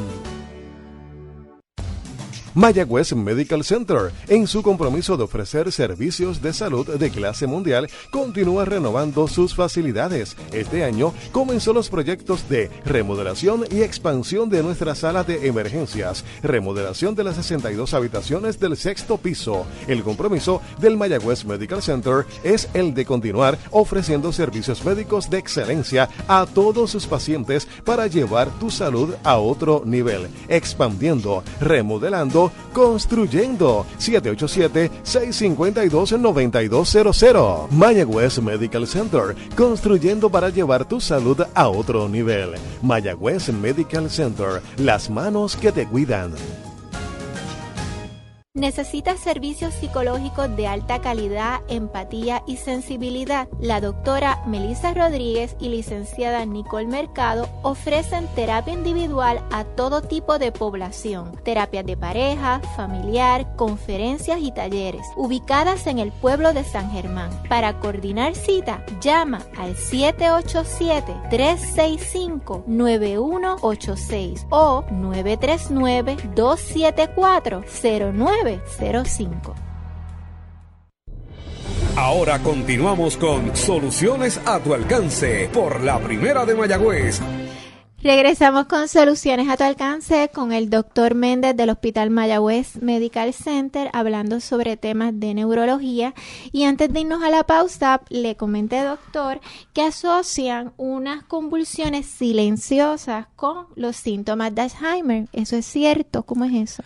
A: Mayagüez Medical Center, en su compromiso de ofrecer servicios de salud de clase mundial, continúa renovando sus facilidades. Este año comenzó los proyectos de remodelación y expansión de nuestra sala de emergencias, remodelación de las 62 habitaciones del 6º piso. El compromiso del Mayagüez Medical Center es el de continuar ofreciendo servicios médicos de excelencia a todos sus pacientes para llevar tu salud a otro nivel, expandiendo, remodelando, construyendo. 787-652-9200. Mayagüez Medical Center, construyendo para llevar tu salud a otro nivel. Mayagüez Medical Center, las manos que te cuidan.
B: ¿Necesitas servicios psicológicos de alta calidad, empatía y sensibilidad? La doctora Melissa Rodríguez y licenciada Nicole Mercado ofrecen terapia individual a todo tipo de población, terapias de pareja, familiar, conferencias y talleres, ubicadas en el pueblo de San Germán. Para coordinar cita, llama al 787-365-9186 o 939-274-0905.
C: Ahora continuamos con Soluciones a tu alcance por la Primera de Mayagüez.
B: Regresamos con Soluciones a tu alcance con el doctor Méndez del Hospital Mayagüez Medical Center, hablando sobre temas de neurología. Y antes de irnos a la pausa, le comenté, doctor, que asocian unas convulsiones silenciosas con los síntomas de Alzheimer. ¿Eso es cierto? ¿Cómo es eso?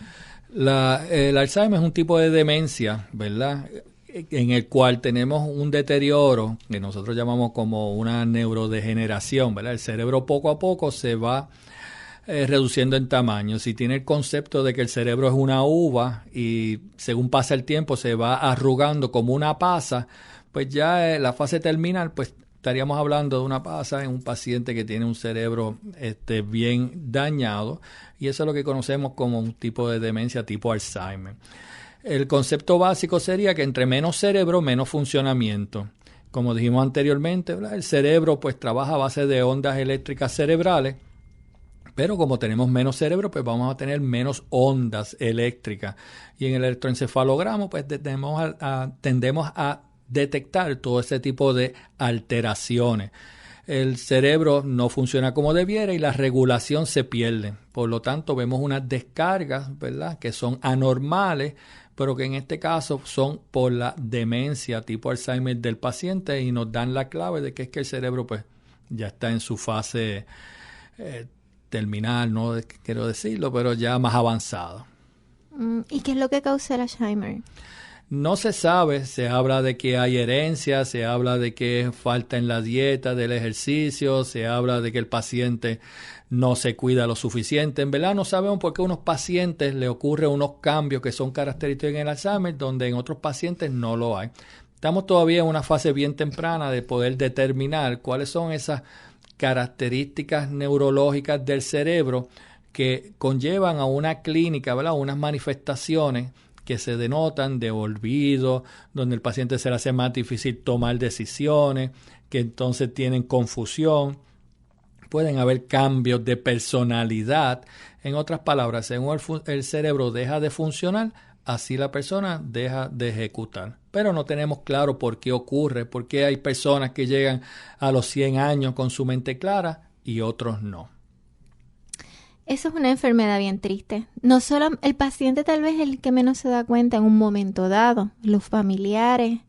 E: El Alzheimer es un tipo de demencia, ¿verdad?, en el cual tenemos un deterioro que nosotros llamamos como una neurodegeneración, ¿verdad? El cerebro poco a poco se va reduciendo en tamaño. Si tiene el concepto de que el cerebro es una uva y según pasa el tiempo se va arrugando como una pasa, pues ya la fase terminal, pues estaríamos hablando de una pasa en un paciente que tiene un cerebro bien dañado, y eso es lo que conocemos como un tipo de demencia tipo Alzheimer. El concepto básico sería que entre menos cerebro, menos funcionamiento. Como dijimos anteriormente, ¿verdad?, el cerebro pues trabaja a base de ondas eléctricas cerebrales, pero como tenemos menos cerebro, pues vamos a tener menos ondas eléctricas. Y en el electroencefalograma pues tendemos a detectar todo ese tipo de alteraciones. El cerebro no funciona como debiera y la regulación se pierde. Por lo tanto, vemos unas descargas, ¿verdad?, que son anormales, pero que en este caso son por la demencia tipo Alzheimer del paciente, y nos dan la clave de que es que el cerebro pues ya está en su fase terminal, no quiero decirlo, pero ya más avanzado.
B: ¿Y qué es lo que causa el Alzheimer?
E: No se sabe, se habla de que hay herencia, se habla de que falta en la dieta, del ejercicio, se habla de que el paciente no se cuida lo suficiente. En verdad no sabemos por qué a unos pacientes le ocurren unos cambios que son característicos en el Alzheimer, donde en otros pacientes no lo hay. Estamos todavía en una fase bien temprana de poder determinar cuáles son esas características neurológicas del cerebro que conllevan a una clínica, ¿verdad?, unas manifestaciones que se denotan de olvido, donde el paciente se le hace más difícil tomar decisiones, que entonces tienen confusión, pueden haber cambios de personalidad. En otras palabras, según el cerebro deja de funcionar, así la persona deja de ejecutar. Pero no tenemos claro por qué ocurre, por qué hay personas que llegan a los 100 años con su mente clara y otros no.
B: Eso es una enfermedad bien triste. No solo el paciente, tal vez el que menos se da cuenta en un momento dado. Los familiares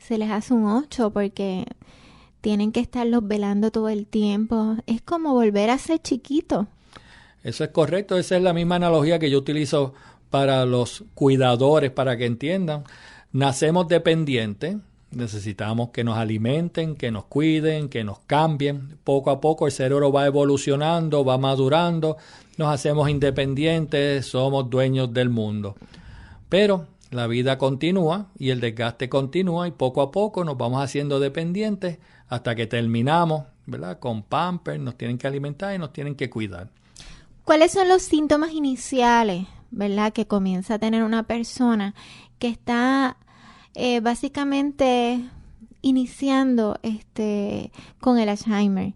B: se les hace un 8 porque tienen que estarlos velando todo el tiempo. Es como volver a ser chiquito.
E: Eso es correcto. Esa es la misma analogía que yo utilizo para los cuidadores, para que entiendan. Nacemos dependientes, necesitamos que nos alimenten, que nos cuiden, que nos cambien. Poco a poco el cerebro va evolucionando, va madurando, nos hacemos independientes, somos dueños del mundo. Pero la vida continúa y el desgaste continúa y poco a poco nos vamos haciendo dependientes hasta que terminamos, ¿verdad? Con Pampers, nos tienen que alimentar y nos tienen que cuidar.
B: ¿Cuáles son los síntomas iniciales, verdad, que comienza a tener una persona que está básicamente iniciando con el Alzheimer?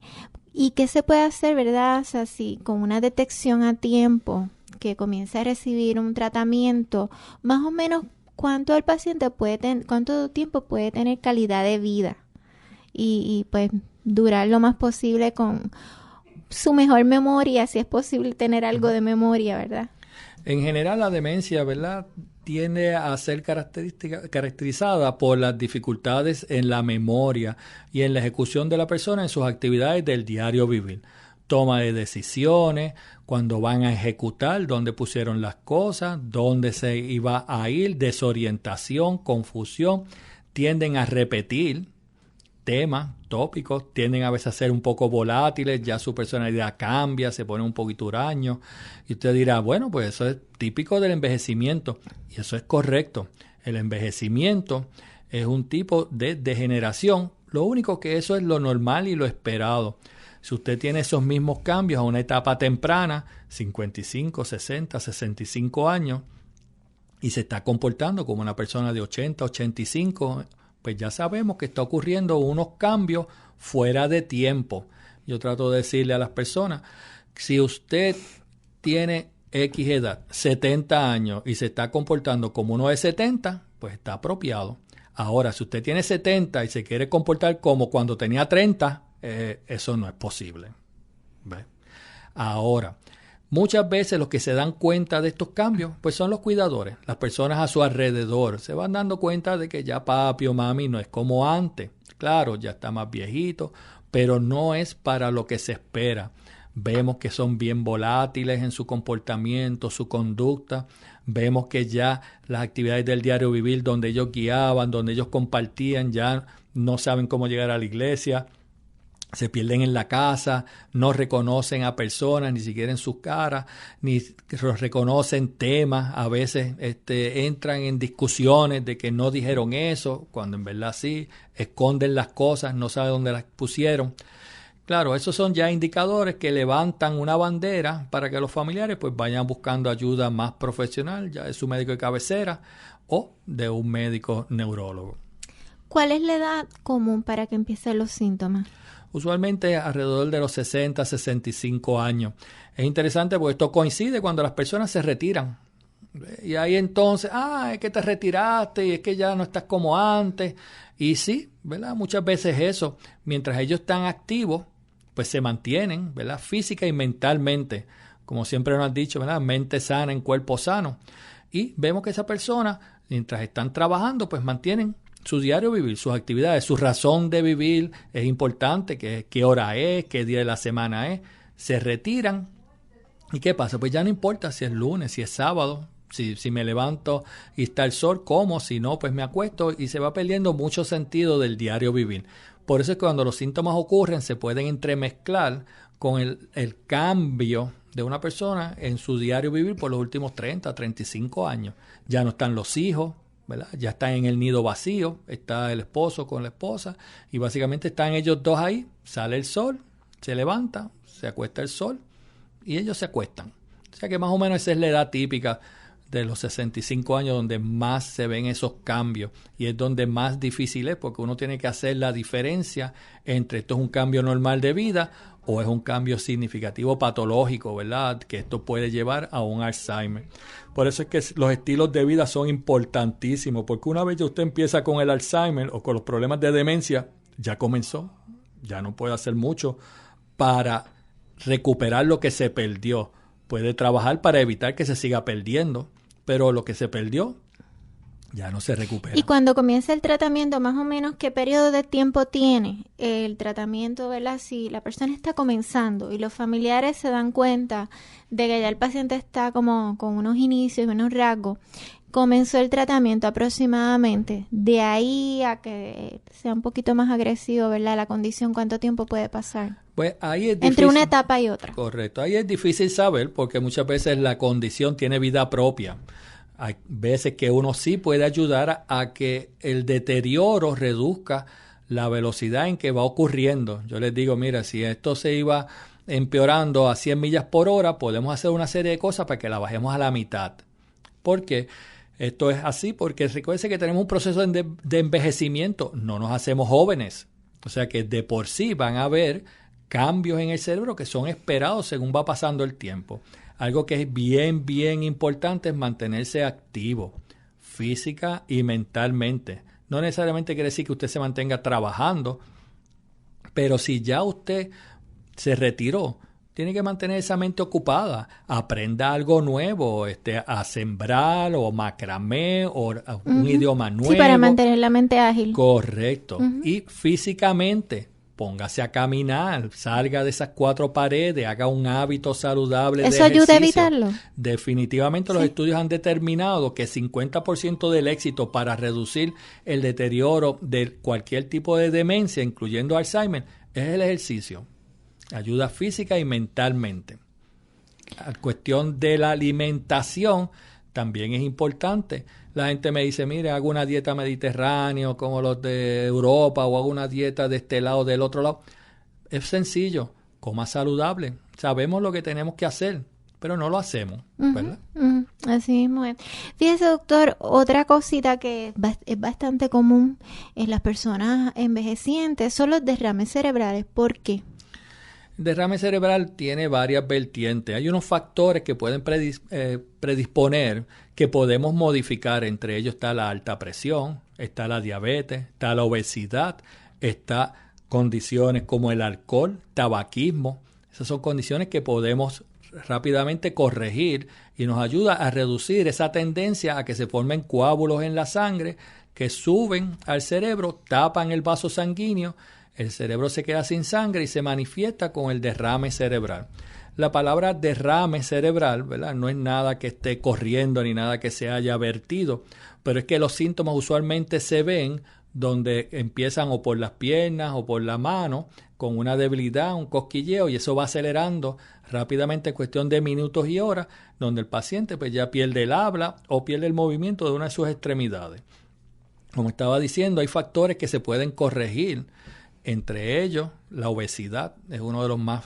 B: ¿Y qué se puede hacer, verdad? O sea, si con una detección a tiempo que comience a recibir un tratamiento, más o menos cuánto el paciente cuánto tiempo puede tener calidad de vida y pues durar lo más posible con su mejor memoria, si es posible tener algo de memoria, ¿verdad?
E: En general la demencia, ¿verdad?, tiende a ser caracterizada por las dificultades en la memoria y en la ejecución de la persona en sus actividades del diario vivir. Toma de decisiones, cuando van a ejecutar, dónde pusieron las cosas, dónde se iba a ir, desorientación, confusión, tienden a repetir temas, tópicos, tienden a veces a ser un poco volátiles, ya su personalidad cambia, se pone un poquito huraño, y usted dirá, bueno, pues eso es típico del envejecimiento, y eso es correcto. El envejecimiento es un tipo de degeneración, lo único que eso es lo normal y lo esperado. Si usted tiene esos mismos cambios a una etapa temprana, 55, 60, 65 años, y se está comportando como una persona de 80, 85, pues ya sabemos que está ocurriendo unos cambios fuera de tiempo. Yo trato de decirle a las personas, si usted tiene X edad, 70 años, y se está comportando como uno de 70, pues está apropiado. Ahora, si usted tiene 70 y se quiere comportar como cuando tenía 30, eso no es posible. ¿Ve? Ahora, muchas veces los que se dan cuenta de estos cambios, pues son los cuidadores, las personas a su alrededor. Se van dando cuenta de que ya papi o mami no es como antes. Claro, ya está más viejito, pero no es para lo que se espera. Vemos que son bien volátiles en su comportamiento, su conducta. Vemos que ya las actividades del diario vivir, donde ellos guiaban, donde ellos compartían, ya no saben cómo llegar a la iglesia. Se pierden en la casa, no reconocen a personas, ni siquiera en sus caras, ni reconocen temas. A veces entran en discusiones de que no dijeron eso, cuando en verdad sí, esconden las cosas, no saben dónde las pusieron. Claro, esos son ya indicadores que levantan una bandera para que los familiares pues vayan buscando ayuda más profesional, ya de su médico de cabecera o de un médico neurólogo.
B: ¿Cuál es la edad común para que empiecen los síntomas?
E: Usualmente alrededor de los 60, 65 años. Es interesante porque esto coincide cuando las personas se retiran. Y ahí entonces, es que te retiraste y es que ya no estás como antes. Y sí, ¿verdad? Muchas veces eso, mientras ellos están activos, pues se mantienen, ¿verdad? Física y mentalmente. Como siempre nos han dicho, ¿verdad? Mente sana en cuerpo sano. Y vemos que esa persona, mientras están trabajando, pues mantienen su diario vivir, sus actividades, su razón de vivir es importante, qué hora es, qué día de la semana es. Se retiran. ¿Y qué pasa? Pues ya no importa si es lunes, si es sábado, si me levanto y está el sol, como, si no, pues me acuesto y se va perdiendo mucho sentido del diario vivir. Por eso es que cuando los síntomas ocurren se pueden entremezclar con el cambio de una persona en su diario vivir por los últimos 30, 35 años. Ya no están los hijos, ¿verdad? Ya están en el nido vacío, está el esposo con la esposa y básicamente están ellos dos ahí, sale el sol, se levanta, se acuesta el sol y ellos se acuestan. O sea que más o menos esa es la edad típica de los 65 años donde más se ven esos cambios y es donde más difícil es porque uno tiene que hacer la diferencia entre esto es un cambio normal de vida o es un cambio significativo patológico, ¿verdad? Que esto puede llevar a un Alzheimer. Por eso es que los estilos de vida son importantísimos, porque una vez que usted empieza con el Alzheimer o con los problemas de demencia, ya comenzó, ya no puede hacer mucho para recuperar lo que se perdió. Puede trabajar para evitar que se siga perdiendo, pero lo que se perdió ya no se recupera.
B: Y cuando comienza el tratamiento, más o menos, ¿qué periodo de tiempo tiene el tratamiento, verdad? Si la persona está comenzando y los familiares se dan cuenta de que ya el paciente está como con unos inicios y unos rasgos, comenzó el tratamiento aproximadamente, de ahí a que sea un poquito más agresivo, ¿verdad? La condición, ¿cuánto tiempo puede pasar?
E: Pues ahí es difícil.
B: Entre una etapa y otra.
E: Correcto. Ahí es difícil saber porque muchas veces la condición tiene vida propia. Hay veces que uno sí puede ayudar a que el deterioro reduzca la velocidad en que va ocurriendo. Yo les digo, mira, si esto se iba empeorando a 100 millas por hora, podemos hacer una serie de cosas para que la bajemos a la mitad. ¿Por qué? Esto es así porque recuerden que tenemos un proceso de envejecimiento. No nos hacemos jóvenes. O sea que de por sí van a haber cambios en el cerebro que son esperados según va pasando el tiempo. Algo que es bien, bien importante es mantenerse activo, física y mentalmente. No necesariamente quiere decir que usted se mantenga trabajando, pero si ya usted se retiró, tiene que mantener esa mente ocupada. Aprenda algo nuevo, a sembrar o macramé o un idioma nuevo.
B: Sí, para mantener la mente ágil.
E: Correcto. Y físicamente, póngase a caminar, salga de esas 4 paredes, haga un hábito saludable de ejercicio. ¿Eso ayuda a evitarlo? Definitivamente los estudios han determinado que 50% del éxito para reducir el deterioro de cualquier tipo de demencia, incluyendo Alzheimer, es el ejercicio. Ayuda física y mentalmente. La cuestión de la alimentación también es importante. La gente me dice, mire, hago una dieta mediterránea como los de Europa o hago una dieta de este lado o del otro lado. Es sencillo, coma saludable. Sabemos lo que tenemos que hacer, pero no lo hacemos, ¿verdad?
B: Así mismo es. Fíjese, doctor, otra cosita que es bastante común en las personas envejecientes son los derrames cerebrales. ¿Por qué?
E: El derrame cerebral tiene varias vertientes. Hay unos factores que pueden predisponer que podemos modificar. Entre ellos está la alta presión, está la diabetes, está la obesidad, está condiciones como el alcohol, tabaquismo. Esas son condiciones que podemos rápidamente corregir y nos ayuda a reducir esa tendencia a que se formen coágulos en la sangre que suben al cerebro, tapan el vaso sanguíneo. El cerebro se queda sin sangre y se manifiesta con el derrame cerebral. La palabra derrame cerebral, ¿verdad?, no es nada que esté corriendo ni nada que se haya vertido, pero es que los síntomas usualmente se ven donde empiezan o por las piernas o por la mano con una debilidad, un cosquilleo, y eso va acelerando rápidamente en cuestión de minutos y horas, donde el paciente pues ya pierde el habla o pierde el movimiento de una de sus extremidades. Como estaba diciendo, hay factores que se pueden corregir. Entre ellos, la obesidad es uno de los más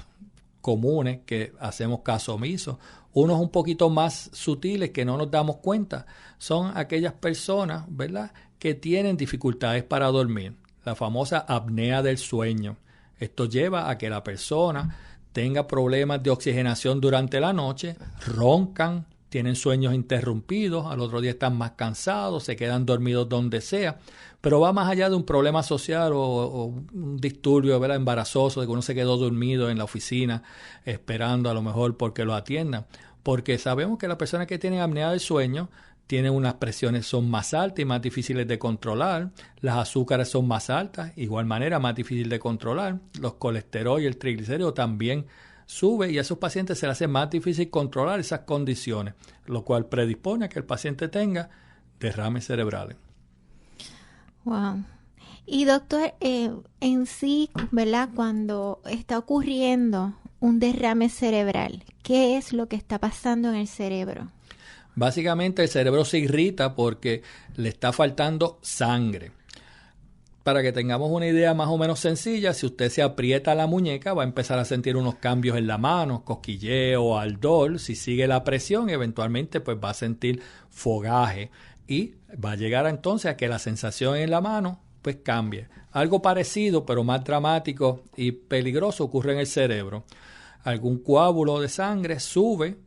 E: comunes que hacemos caso omiso. Unos un poquito más sutiles que no nos damos cuenta son aquellas personas, ¿verdad?, que tienen dificultades para dormir, la famosa apnea del sueño. Esto lleva a que la persona tenga problemas de oxigenación durante la noche, roncan, tienen sueños interrumpidos, al otro día están más cansados, se quedan dormidos donde sea, pero va más allá de un problema social o un disturbio, ¿verdad?, embarazoso, de que uno se quedó dormido en la oficina esperando a lo mejor porque lo atiendan, porque sabemos que las personas que tienen apnea del sueño tienen unas presiones son más altas y más difíciles de controlar, las azúcares son más altas, igual manera más difícil de controlar, los colesterol y el triglicérido también sube y a esos pacientes se les hace más difícil controlar esas condiciones, lo cual predispone a que el paciente tenga derrames cerebrales.
B: Wow. Y doctor, en sí, ¿verdad?, cuando está ocurriendo un derrame cerebral, ¿qué es lo que está pasando en el cerebro?
E: Básicamente el cerebro se irrita porque le está faltando sangre. Para que tengamos una idea más o menos sencilla, si usted se aprieta la muñeca, va a empezar a sentir unos cambios en la mano, cosquilleo, ardor. Si sigue la presión, eventualmente pues va a sentir fogaje y va a llegar entonces a que la sensación en la mano pues cambie. Algo parecido, pero más dramático y peligroso ocurre en el cerebro. Algún coágulo de sangre sube,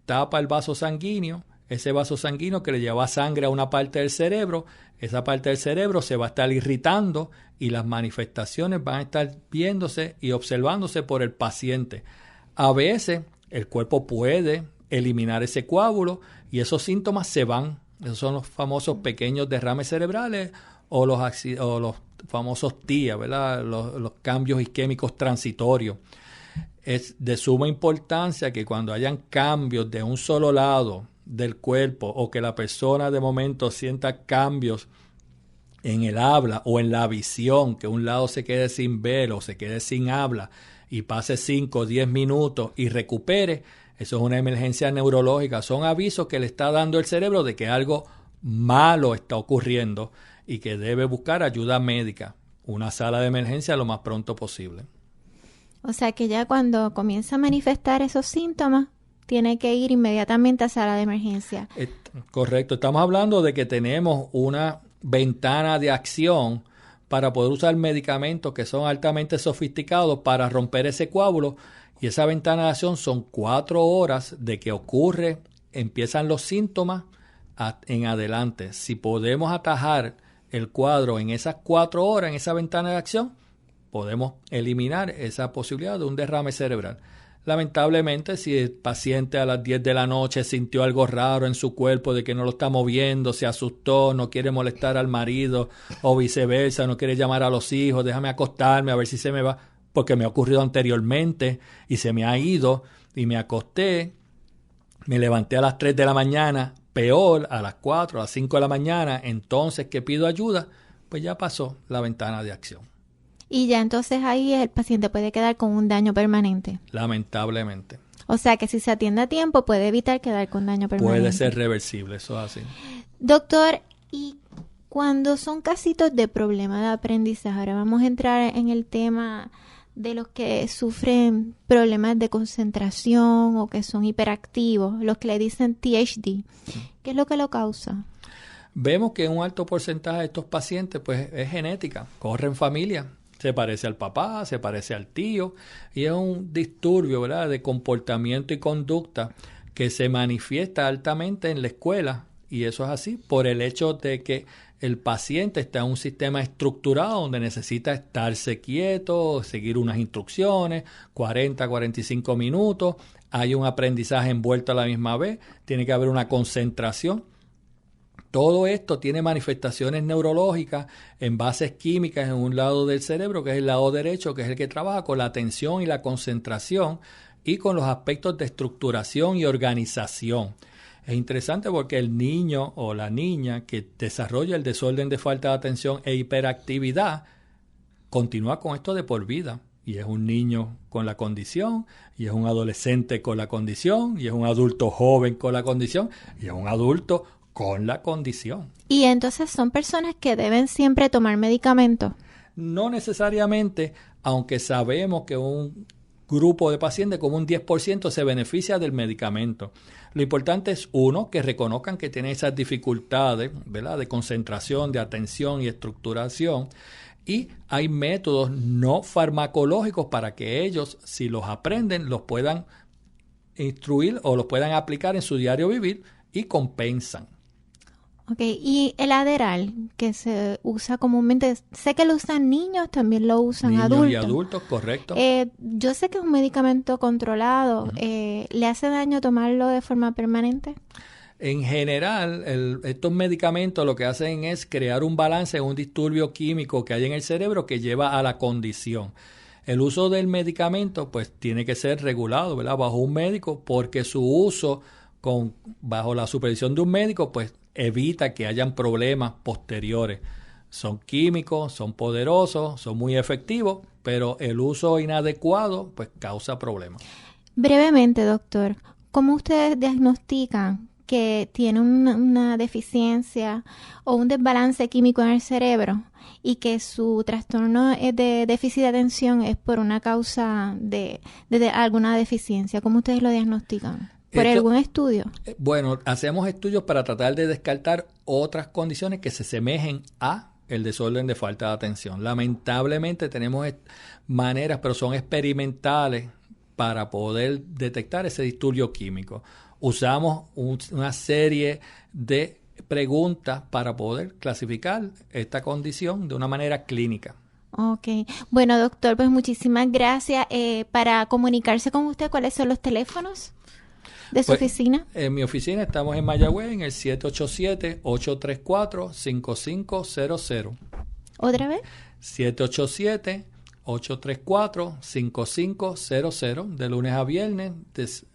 E: tapa el vaso sanguíneo, ese vaso sanguíneo que le lleva sangre a una parte del cerebro, esa parte del cerebro se va a estar irritando y las manifestaciones van a estar viéndose y observándose por el paciente. A veces el cuerpo puede eliminar ese coágulo y esos síntomas se van. Esos son los famosos pequeños derrames cerebrales o los famosos TIA, ¿verdad?, los cambios isquémicos transitorios. Es de suma importancia que cuando hayan cambios de un solo lado del cuerpo o que la persona de momento sienta cambios en el habla o en la visión, que un lado se quede sin ver o se quede sin habla y pase 5 o 10 minutos y recupere, eso es una emergencia neurológica. Son avisos que le está dando el cerebro de que algo malo está ocurriendo y que debe buscar ayuda médica, una sala de emergencia lo más pronto posible.
B: O sea que ya cuando comienza a manifestar esos síntomas, tiene que ir inmediatamente a sala de emergencia.
E: Correcto. Estamos hablando de que tenemos una ventana de acción para poder usar medicamentos que son altamente sofisticados para romper ese coágulo, y esa ventana de acción son 4 horas de que empiezan los síntomas en adelante. Si podemos atajar el cuadro en esas 4 horas, en esa ventana de acción, podemos eliminar esa posibilidad de un derrame cerebral. Lamentablemente, si el paciente a las 10 de la noche sintió algo raro en su cuerpo, de que no lo está moviendo, se asustó, no quiere molestar al marido o viceversa, no quiere llamar a los hijos, déjame acostarme a ver si se me va, porque me ha ocurrido anteriormente y se me ha ido y me acosté, me levanté a las 3 de la mañana, peor, a las 4, a las 5 de la mañana, entonces que pido ayuda, pues ya pasó la ventana de acción.
B: Y ya entonces ahí el paciente puede quedar con un daño permanente.
E: Lamentablemente.
B: O sea que si se atiende a tiempo puede evitar quedar con daño permanente.
E: Puede ser reversible, eso es así.
B: Doctor, y cuando son casitos de problema de aprendizaje, ahora vamos a entrar en el tema de los que sufren problemas de concentración o que son hiperactivos, los que le dicen THD. ¿Qué es lo que lo causa?
E: Vemos que un alto porcentaje de estos pacientes pues es genética, corre en familia. Se parece al papá, se parece al tío, y es un disturbio, ¿verdad?, de comportamiento y conducta que se manifiesta altamente en la escuela, y eso es así por el hecho de que el paciente está en un sistema estructurado donde necesita estarse quieto, seguir unas instrucciones, 40, 45 minutos, hay un aprendizaje envuelto a la misma vez, tiene que haber una concentración. Todo esto tiene manifestaciones neurológicas en bases químicas en un lado del cerebro, que es el lado derecho, que es el que trabaja con la atención y la concentración y con los aspectos de estructuración y organización. Es interesante porque el niño o la niña que desarrolla el desorden de falta de atención e hiperactividad continúa con esto de por vida. Y es un niño con la condición, y es un adolescente con la condición, y es un adulto joven con la condición, y es un adulto con la condición.
B: Y entonces son personas que deben siempre tomar medicamentos.
E: No necesariamente, aunque sabemos que un grupo de pacientes, como un 10%, se beneficia del medicamento. Lo importante es, uno, que reconozcan que tienen esas dificultades, ¿verdad?, de concentración, de atención y estructuración. Y hay métodos no farmacológicos para que ellos, si los aprenden, los puedan instruir o los puedan aplicar en su diario vivir y compensan.
B: Ok, y el Adderall, que se usa comúnmente, sé que lo usan niños, también lo usan adultos.
E: Niños y adultos, correcto.
B: Yo sé que es un medicamento controlado. Uh-huh. ¿Le hace daño tomarlo de forma permanente?
E: En general, estos medicamentos lo que hacen es crear un balance en un disturbio químico que hay en el cerebro que lleva a la condición. El uso del medicamento pues tiene que ser regulado, ¿verdad?, bajo un médico, porque su uso bajo la supervisión de un médico pues evita que hayan problemas posteriores. Son químicos, son poderosos, son muy efectivos, pero el uso inadecuado pues causa problemas.
B: Brevemente, doctor, ¿cómo ustedes diagnostican que tiene una deficiencia o un desbalance químico en el cerebro y que su trastorno de déficit de atención es por una causa de alguna deficiencia? ¿Cómo ustedes lo diagnostican? ¿Por algún estudio?
E: Bueno, hacemos estudios para tratar de descartar otras condiciones que se asemejen a el desorden de falta de atención. Lamentablemente tenemos maneras, pero son experimentales, para poder detectar ese disturbio químico. Usamos una serie de preguntas para poder clasificar esta condición de una manera clínica.
B: Ok. Bueno, doctor, pues muchísimas gracias. Para comunicarse con usted, ¿cuáles son los teléfonos de su oficina? En
E: mi oficina estamos en Mayagüez, en el 787-834-5500.
B: ¿Otra vez?
E: 787-834-5500, de lunes a viernes,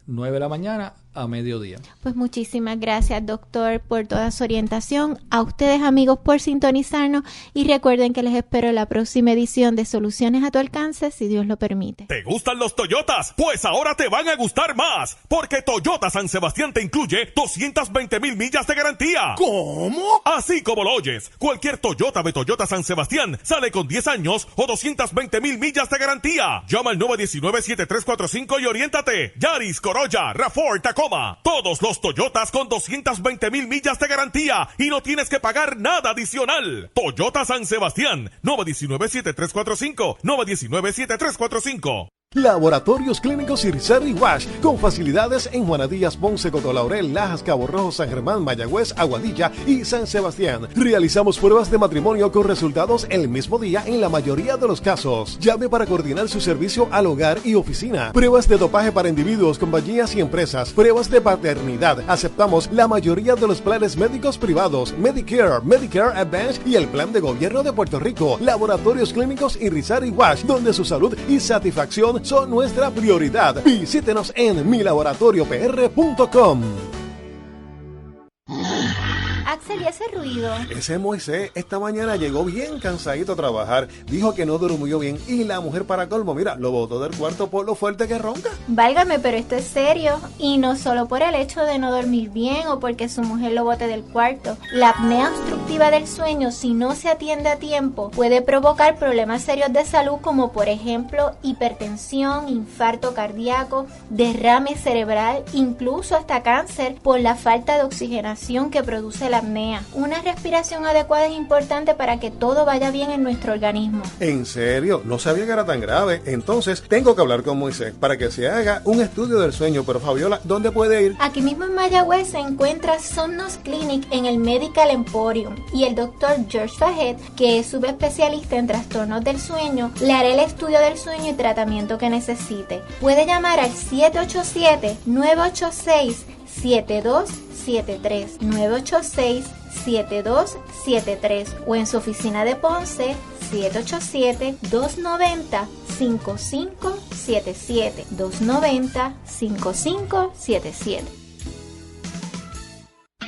E: 9 de la mañana a mediodía.
B: Pues muchísimas gracias, doctor, por toda su orientación. A ustedes, amigos, por sintonizarnos y recuerden que les espero en la próxima edición de Soluciones a tu alcance, si Dios lo permite.
D: ¿Te gustan los Toyotas? Pues ahora te van a gustar más, porque Toyota San Sebastián te incluye 220,000 millas de garantía.
A: ¿Cómo?
D: Así como lo oyes, cualquier Toyota de Toyota San Sebastián sale con 10 años o 220,000 millas de garantía. Llama al 919-7345 y oriéntate. Yaris, Corolla, RAV4, Tacoma. Todos los Toyotas con 220,000 millas de garantía y no tienes que pagar nada adicional. Toyota San Sebastián, 919-7345, 919-7345.
A: Laboratorios Clínicos Irizarry Wash, con facilidades en Juana Díaz, Ponce, Coto-Laurel, Lajas, Cabo Rojo, San Germán, Mayagüez, Aguadilla y San Sebastián. Realizamos pruebas de matrimonio con resultados el mismo día en la mayoría de los casos. Llame para coordinar su servicio al hogar y oficina. Pruebas de dopaje para individuos, compañías y empresas. Pruebas de paternidad. Aceptamos la mayoría de los planes médicos privados, Medicare, Medicare Advance y el plan de gobierno de Puerto Rico. Laboratorios Clínicos Irizarry Wash, donde su salud y satisfacción son nuestra prioridad. Visítenos en milaboratoriopr.com.
B: Axel, ¿y ese ruido?
A: Ese Moisés esta mañana llegó bien cansadito a trabajar. Dijo que no durmió bien y la mujer, para colmo, mira, lo botó del cuarto por lo fuerte que ronca.
B: Válgame, pero esto es serio. Y no solo por el hecho de no dormir bien o porque su mujer lo bote del cuarto. La apnea obstructiva del sueño, si no se atiende a tiempo, puede provocar problemas serios de salud como, por ejemplo, hipertensión, infarto cardíaco, derrame cerebral, incluso hasta cáncer por la falta de oxigenación que produce la apnea. Una respiración adecuada es importante para que todo vaya bien en nuestro organismo.
A: ¿En serio? No sabía que era tan grave. Entonces tengo que hablar con Moisés para que se haga un estudio del sueño. Pero Fabiola, ¿dónde puede ir?
B: Aquí mismo en Mayagüez se encuentra Somnos Clinic en el Medical Emporium y el doctor George Fajet, que es subespecialista en trastornos del sueño, le hará el estudio del sueño y tratamiento que necesite. Puede llamar al 787-986-7273, 986-7273 o en su oficina de Ponce 787-290-5577, 290-5577.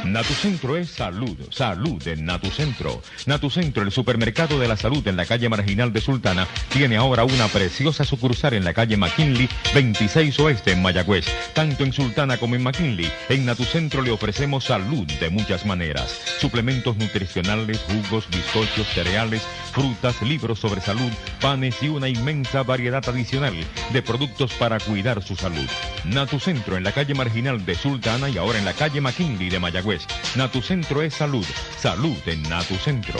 F: Natucentro es salud, salud en Natucentro. Natucentro, el supermercado de la salud en la calle Marginal de Sultana, tiene ahora una preciosa sucursal en la calle McKinley, 26 Oeste en Mayagüez. Tanto en Sultana como en McKinley, en Natucentro le ofrecemos salud de muchas maneras. Suplementos nutricionales, jugos, bizcochos, cereales, frutas, libros sobre salud, panes y una inmensa variedad adicional de productos para cuidar su salud. Natucentro en la calle Marginal de Sultana y ahora en la calle McKinley de Mayagüez. Natucentro es salud, salud en Natucentro.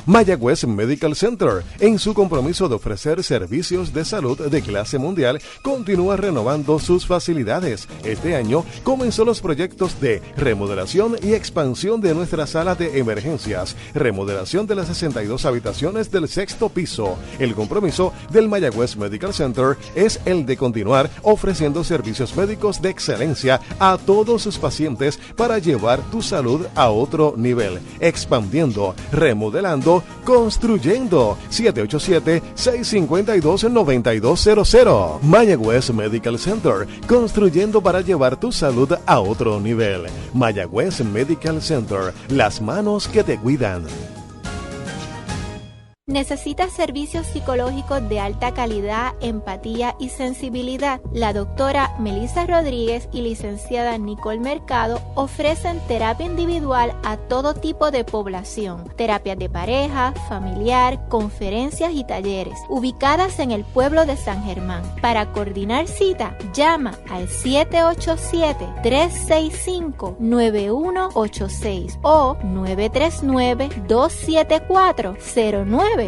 A: Mayagüez Medical Center, en su compromiso de ofrecer servicios de salud de clase mundial, continúa renovando sus facilidades. Este año comenzó los proyectos de remodelación y expansión de nuestra sala de emergencias, remodelación de las 62 habitaciones del 6º piso. El compromiso del Mayagüez Medical Center es el de continuar ofreciendo servicios médicos de excelencia a todos sus pacientes para llevar tu salud a otro nivel, expandiendo, remodelando, construyendo. 787-652-9200. Mayagüez Medical Center, construyendo para llevar tu salud a otro nivel. Mayagüez Medical Center, las manos que te cuidan.
B: ¿Necesitas servicios psicológicos de alta calidad, empatía y sensibilidad? La doctora Melissa Rodríguez y licenciada Nicole Mercado ofrecen terapia individual a todo tipo de población, terapias de pareja, familiar, conferencias y talleres, ubicadas en el pueblo de San Germán. Para coordinar cita, llama al 787-365-9186 o 939-274-0905.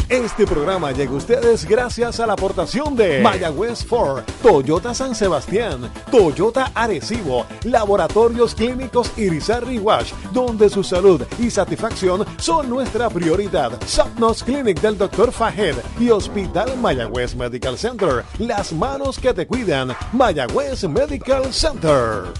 A: Este programa llega a ustedes gracias a la aportación de Mayagüez Ford, Toyota San Sebastián, Toyota Arecibo, Laboratorios Clínicos Irizarry Wash, donde su salud y satisfacción son nuestra prioridad. Somnos Clinic del Dr. Fajet y Hospital Mayagüez Medical Center, las manos que te cuidan. Mayagüez Medical Center.